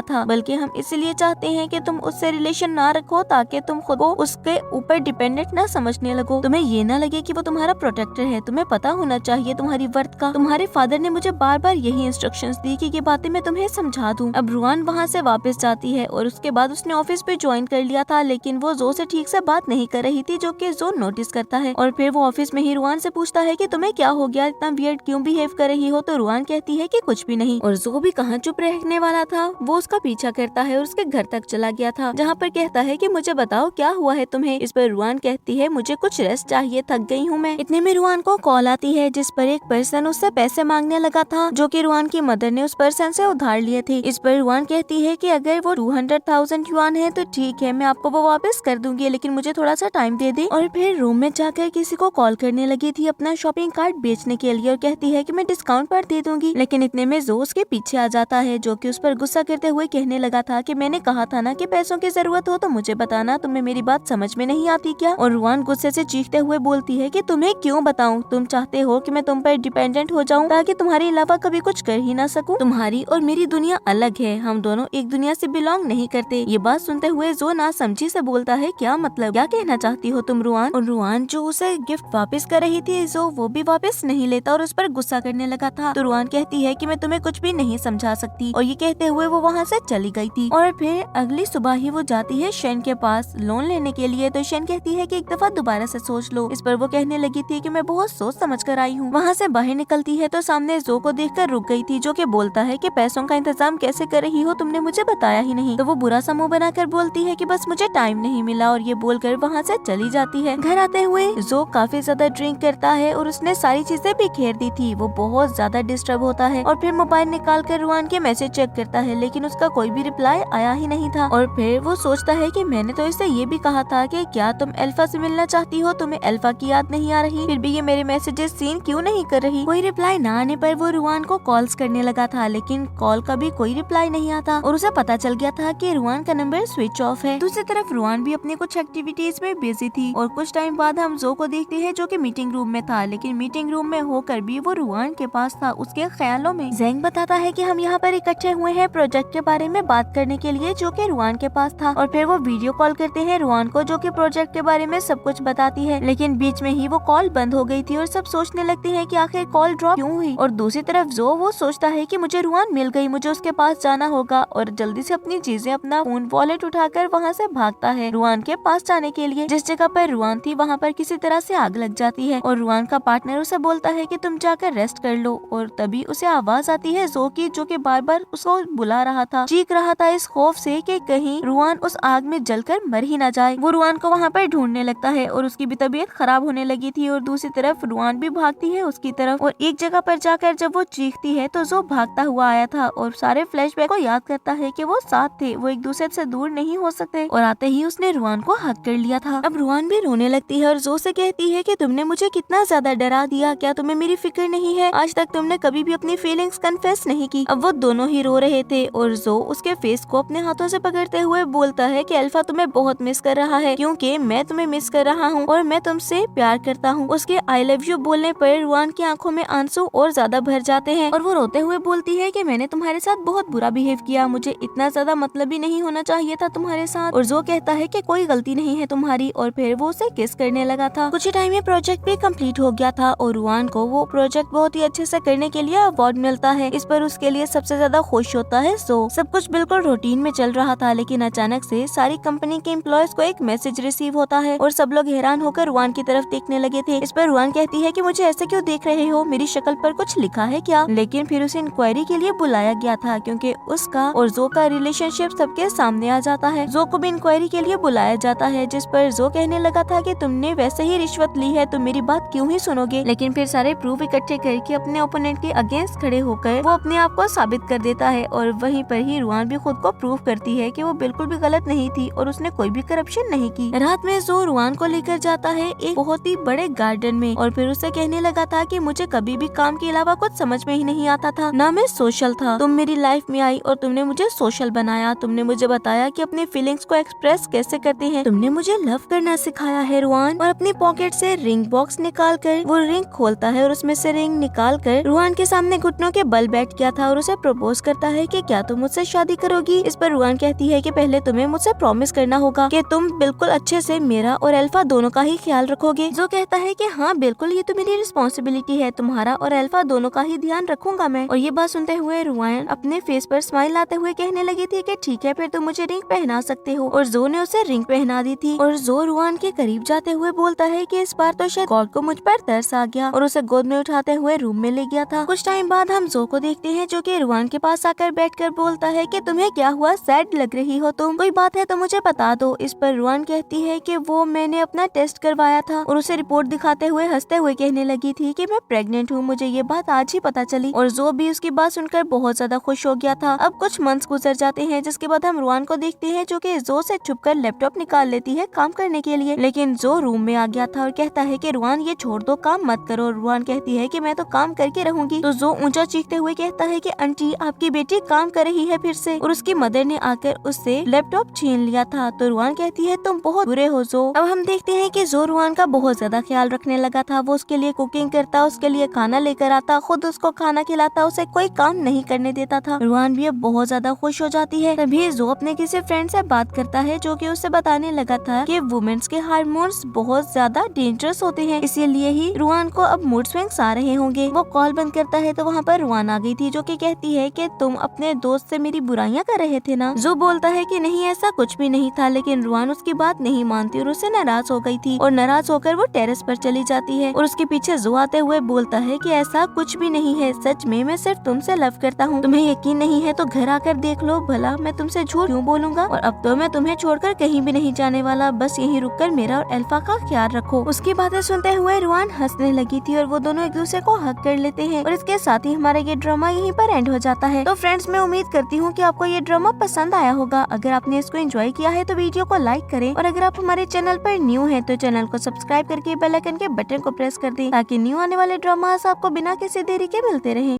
था, बल्कि हम इसलिए चाहते हैं कि तुम उससे रिलेशन ना रखो ताकि तुम खुद को उसके ऊपर डिपेंडेंट ना समझने लगो। तुम्हें ये ना लगे कि वो तुम्हारा प्रोटेक्टर है। तुम्हें पता होना चाहिए तुम्हारी वर्थ का। तुम्हारे फादर ने मुझे बार बार यही इंस्ट्रक्शंस दी कि ये बातें मैं तुम्हें समझा दूं। अब रुआन वहाँ से वापस जाती है और उसके बाद उसने ऑफिस पे ज्वाइन कर लिया था, लेकिन वो जो से ठीक से बात नहीं कर रही थी, जो कि जो नोटिस करता है। और फिर वो ऑफिस में ही रुआन से पूछता है कि तुम्हें क्या हो गया, इतना वियर्ड क्यों बिहेव कर रही हो। तो रुआन कहती है कि कुछ भी नहीं। और जो भी कहाँ चुप रहने वाला था वो उसका पीछा करता है और उसके घर तक चला गया था, जहाँ पर कहता है कि मुझे बताओ क्या हुआ है तुम्हें। इस पर रुआन कहती है मुझे कुछ रेस्ट चाहिए, थक गई हूँ मैं। इतने में रुआन को कॉल आती है जिस पर एक पर्सन उससे पैसे मांगने लगा था, जो कि रुआन की मदर ने उस पर्सन से उधार लिए थे। इस पर रुआन कहती है कि अगर वो 200,000 युआन है तो ठीक है, मैं आपको वो वापस कर दूंगी, लेकिन मुझे थोड़ा सा टाइम दे दे। और फिर रूम में जाकर किसी को कॉल करने लगी थी अपना शॉपिंग कार्ट बेचने के लिए और कहती है कि मैं डिस्काउंट पर दे दूंगी। लेकिन इतने में जो उसके पीछे आ जाता है, जो कि उस पर गुस्सा करते हुए कहने लगा था कि मैंने कहा था ना कि पैसों की जरूरत हो तो मुझे बताना, तुम्हें मेरी बात समझ में नहीं आती क्या। और रुआन गुस्से से चीखते हुए बोलती है कि तुम्हें क्यों बताऊं, तुम चाहते हो कि मैं तुम पर डिपेंडेंट हो जाऊं ताकि तुम्हारे अलावा कभी कुछ कर ही ना सकूं। तुम्हारी और मेरी दुनिया अलग है, हम दोनों एक दुनिया से बिलोंग नहीं करते। ये बात सुनते हुए जो ना समझी से बोलता है क्या मतलब, क्या कहना चाहती हो तुम रुआन। और रुआन जो उसे गिफ्ट वापस कर रही थी जो वो भी वापस नहीं लेता और उस पर गुस्सा करने लगा था। तो रुआन कहती है कि मैं तुम्हें कुछ भी नहीं समझा सकती, और ये कहते हुए वो वहाँ से चली गई थी। और फिर अगली सुबह ही वो जाती है शेन के पास लोन लेने के लिए। तो शेन कहती है कि एक दफा दोबारा से सोच लो। इस पर वो कहने लगी थी कि मैं बहुत सोच समझ कर आई हूँ। वहाँ से बाहर निकलती है तो सामने जो को देखकर रुक गई थी, जो कि बोलता है कि पैसों का इंतजाम कैसे कर रही हो, तुमने मुझे बताया ही नहीं। तो वो बुरा सा मुंह बनाकर बोलती है कि बस मुझे टाइम नहीं मिला, और ये बोलकर वहाँ से चली जाती है। घर आते हुए जो काफी ज्यादा ड्रिंक करता है और उसने सारी चीजें बिखेर दी थी। वो बहुत ज्यादा डिस्टर्ब होता है और फिर मोबाइल निकाल कर रुआन के मैसेज चेक करता है, लेकिन उसका कोई भी रिप्लाई आया ही नहीं था। और फिर वो सोचता है कि मैंने तो इसे ये भी कहा था कि क्या तुम अल्फा से मिलना चाहती हो, तुम्हें अल्फा की याद नहीं आ रही, फिर भी ये मेरे मैसेजेस सीन क्यों नहीं कर रही। कोई रिप्लाई ना आने पर वो रुआन को कॉल्स करने लगा था, लेकिन कॉल का भी कोई रिप्लाई नहीं आता और उसे पता चल गया था कि रुआन का नंबर स्विच ऑफ है। दूसरी तरफ रुआन भी अपनी कुछ एक्टिविटीज में बिजी थी और कुछ टाइम बाद हम जो को देखते हैं जो कि मीटिंग रूम में था, लेकिन मीटिंग रूम में होकर भी वो रुआन के पास था उसके ख्यालों में। जेंग बताता है कि हम यहाँ पर इकट्ठे हुए हैं प्रोजेक्ट के बारे में बात करने के लिए, जो कि रुआन के पास था। और फिर वो वीडियो कॉल करते हैं रुआन को, जो कि प्रोजेक्ट के बारे में सब कुछ बताती है, लेकिन बीच में ही वो कॉल बंद हो गई थी और सब सोचने लगते हैं कि आखिर कॉल ड्रॉप क्यों हुई। और दूसरी तरफ जो वो सोचता है कि मुझे रुआन मिल गई, मुझे उसके पास जाना होगा, और जल्दी से अपनी चीजें अपना फोन वॉलेट उठाकर वहाँ से भागता है रुआन के पास जाने के लिए। जिस जगह पर रुआन थी वहाँ पर किसी तरह से आग लग जाती है और रुआन का पार्टनर उसे बोलता है कि तुम जाकर रेस्ट कर लो। और तभी उसे आवाज आती है जो की, जो कि बार बार उसको बुला रहा था, चीख रहा था इस खौफ से कि कहीं रुआन उस आग में जलकर मर ही ना जाए। वो रुआन को वहाँ पर ढूंढने लगता है और उसकी भी तबीयत खराब होने लगी थी, और दूसरी तरफ रुआन भी भागती है उसकी तरफ। और एक जगह पर जाकर जब वो चीखती है तो जो भागता हुआ आया था और सारे फ्लैशबैक को याद करता है कि वो साथ थे, वो एक दूसरे से दूर नहीं हो सकते, और आते ही उसने रुआन को हक कर लिया था। अब रुआन भी रोने लगती है और जो से कहती है कि तुमने मुझे कितना ज्यादा डरा दिया, क्या तुम्हें मेरी फिक्र नहीं है, आज तक तुमने कभी भी अपनी फीलिंग्स कन्फेस नहीं की। अब वो दोनों ही रो रहे थे और जो उसके फेस को अपने हाथों से पकड़ते हुए बोलता है कि अल्फा तुम्हें बहुत मिस कर रहा है, क्योंकि मैं तुम्हें मिस कर रहा हूँ और मैं तुमसे प्यार करता हूँ। उसके आई लव यू बोलने पर रुआन की आंखों में आंसू और ज्यादा भर जाते हैं और वो रोते हुए बोलती है कि मैंने तुम्हारे साथ बहुत बुरा बिहेव किया, मुझे इतना ज्यादा मतलब ही नहीं होना चाहिए था तुम्हारे साथ। और जो कहता है कि कोई गलती नहीं है तुम्हारी, और फिर वो उसे किस करने लगा था। कुछ ही टाइम में प्रोजेक्ट भी कंप्लीट हो गया था और रुआन को वो प्रोजेक्ट बहुत ही अच्छे से करने के लिए अवार्ड मिलता है। इस पर उसके लिए सबसे ज्यादा ज्यादा खुश होता है जो सब कुछ बिल्कुल रूटीन में चल रहा था, लेकिन अचानक से सारी कंपनी के एम्प्लॉयज को एक मैसेज रिसीव होता है और सब लोग हैरान होकर रुआन की तरफ देखने लगे थे। इस पर रुआन कहती है कि मुझे ऐसे क्यों देख रहे हो, मेरी शक्ल पर कुछ लिखा है क्या? लेकिन फिर उसे इंक्वायरी के लिए बुलाया गया था क्योंकि उसका और जो का रिलेशनशिप सबके सामने आ जाता है। जो को भी इंक्वायरी के लिए बुलाया जाता है, जिस पर जो कहने लगा था कि तुमने वैसे ही रिश्वत ली है, तुम मेरी बात क्यों ही सुनोगे? लेकिन फिर सारे प्रूफ इकट्ठे करके अपने ओपोनेंट के अगेंस्ट खड़े होकर वो अपने आप को साबित कर देता है और वहीं पर ही रुआन भी खुद को प्रूव करती है कि वो बिल्कुल भी गलत नहीं थी और उसने कोई भी करप्शन नहीं की। रात में जो रुआन को लेकर जाता है एक बहुत ही बड़े गार्डन में और फिर उसे कहने लगा था कि मुझे कभी भी काम के अलावा कुछ समझ में ही नहीं आता था, ना मैं सोशल था। तुम मेरी लाइफ में आई और तुमने मुझे सोशल बनाया। तुमने मुझे बताया कि अपनी फीलिंग्स को एक्सप्रेस कैसे करते हैं। तुमने मुझे लव करना सिखाया है रुआन। और अपनी पॉकेट से रिंग बॉक्स निकाल कर वो रिंग खोलता है और उसमें से रिंग निकाल कर रुआन के सामने घुटनों के बल बैठ गया था और उसे प्रपोज करता है कि क्या तुम मुझसे शादी करोगी? इस पर रुआन कहती है कि पहले तुम्हें मुझसे प्रॉमिस करना होगा कि तुम बिल्कुल अच्छे से मेरा और अल्फा दोनों का ही ख्याल रखोगे। जो कहता है कि हाँ बिल्कुल, ये तो मेरी रिस्पॉन्सिबिलिटी है, तुम्हारा और अल्फा दोनों का ही ध्यान रखूंगा मैं। और ये बात सुनते हुए रुआन अपने फेस पर स्माइल आते हुए कहने लगी थी कि ठीक है फिर तुम मुझे रिंग पहना सकते हो। और जो ने उसे रिंग पहना दी थी और जो रुआन के करीब जाते हुए बोलता है कि इस बार तो शायद गॉड को मुझ पर तरस आ गया और उसे गोद में उठाते हुए रूम में ले गया था। कुछ टाइम बाद हम जो को देखते हैं जो कि रुआन के पास आकर बैठकर बोलता है कि तुम्हें क्या हुआ, सैड लग रही हो तुम, कोई बात है तो मुझे बता दो। इस पर रुआन कहती है कि वो मैंने अपना टेस्ट करवाया था और उसे रिपोर्ट दिखाते हुए हंसते हुए कहने लगी थी कि मैं प्रेग्नेंट हूँ, मुझे ये बात आज ही पता चली। और जो भी उसकी बात सुनकर बहुत ज्यादा खुश हो गया था। अब कुछ मंथ्स गुजर जाते हैं जिसके बाद हम रुआन को देखते हैं जो कि जो से छुपकर लैपटॉप निकाल लेती है काम करने के लिए, लेकिन जो रूम में आ गया था और कहता है कि रुआन ये छोड़ दो, काम मत करो। रुआन कहती है कि मैं तो काम करके रहूंगी। तो जो ऊंचा चीखते हुए कहता है कि आंटी आपकी बेटी काम कर रही है फिर से, और उसकी मदर ने आकर उससे लैपटॉप छीन लिया था। तो रुआन कहती है तुम बहुत बुरे हो जो। अब हम देखते हैं कि जो रुआन का बहुत ज्यादा ख्याल रखने लगा था। वो उसके लिए कुकिंग करता, उसके लिए खाना लेकर आता, खुद उसको खाना खिलाता, उसे कोई काम नहीं करने देता था। रुआन भी अब बहुत ज्यादा खुश हो जाती है। तभी जो अपने किसी फ्रेंड से बात करता है जो कि उसे बताने लगा था कि वुमेन्स के हार्मोन्स बहुत ज्यादा डेंजरस होते हैं, इसीलिए ही रुआन को अब मूड स्विंग्स आ रहे होंगे। वो कॉल बंद करता है तो वहाँ पर रुआन आ गई थी जो कि कहती है कि तुम अपने दोस्त से मेरी बुराइयां कर रहे थे ना। जो बोलता है कि नहीं ऐसा कुछ भी नहीं था, लेकिन रुआन उसकी बात नहीं मानती और उससे नाराज हो गई थी और नाराज होकर वो टेरेस पर चली जाती है और उसके पीछे जो आते हुए बोलता है कि ऐसा कुछ भी नहीं है, सच में मैं सिर्फ तुमसे लव करता हूँ, तुम्हें यकीन नहीं है तो घर आकर देख लो, भला मैं तुमसे झूठ क्यों बोलूंगा। और अब तो मैं तुम्हें छोड़कर कहीं भी नहीं जाने वाला, बस यहीं रुककर मेरा और अल्फा का ख्याल रखो। उसकी बातें सुनते हुए रुआन हंसने लगी थी और वो दोनों एक दूसरे को हक कर लेते हैं और इसके साथ ही हमारा ये ड्रामा यहीं पर एंड हो जाता है। तो फ्रेंड्स मैं उम्मीद करती हूँ कि आपको ये ड्रामा पसंद आया होगा। अगर आपने इसको एंजॉय किया है तो वीडियो को लाइक करें और अगर आप हमारे चैनल पर न्यू हैं तो चैनल को सब्सक्राइब करके बेल आइकन के बटन को प्रेस कर दें ताकि न्यू आने वाले ड्रामास आपको बिना किसी देरी के मिलते रहें।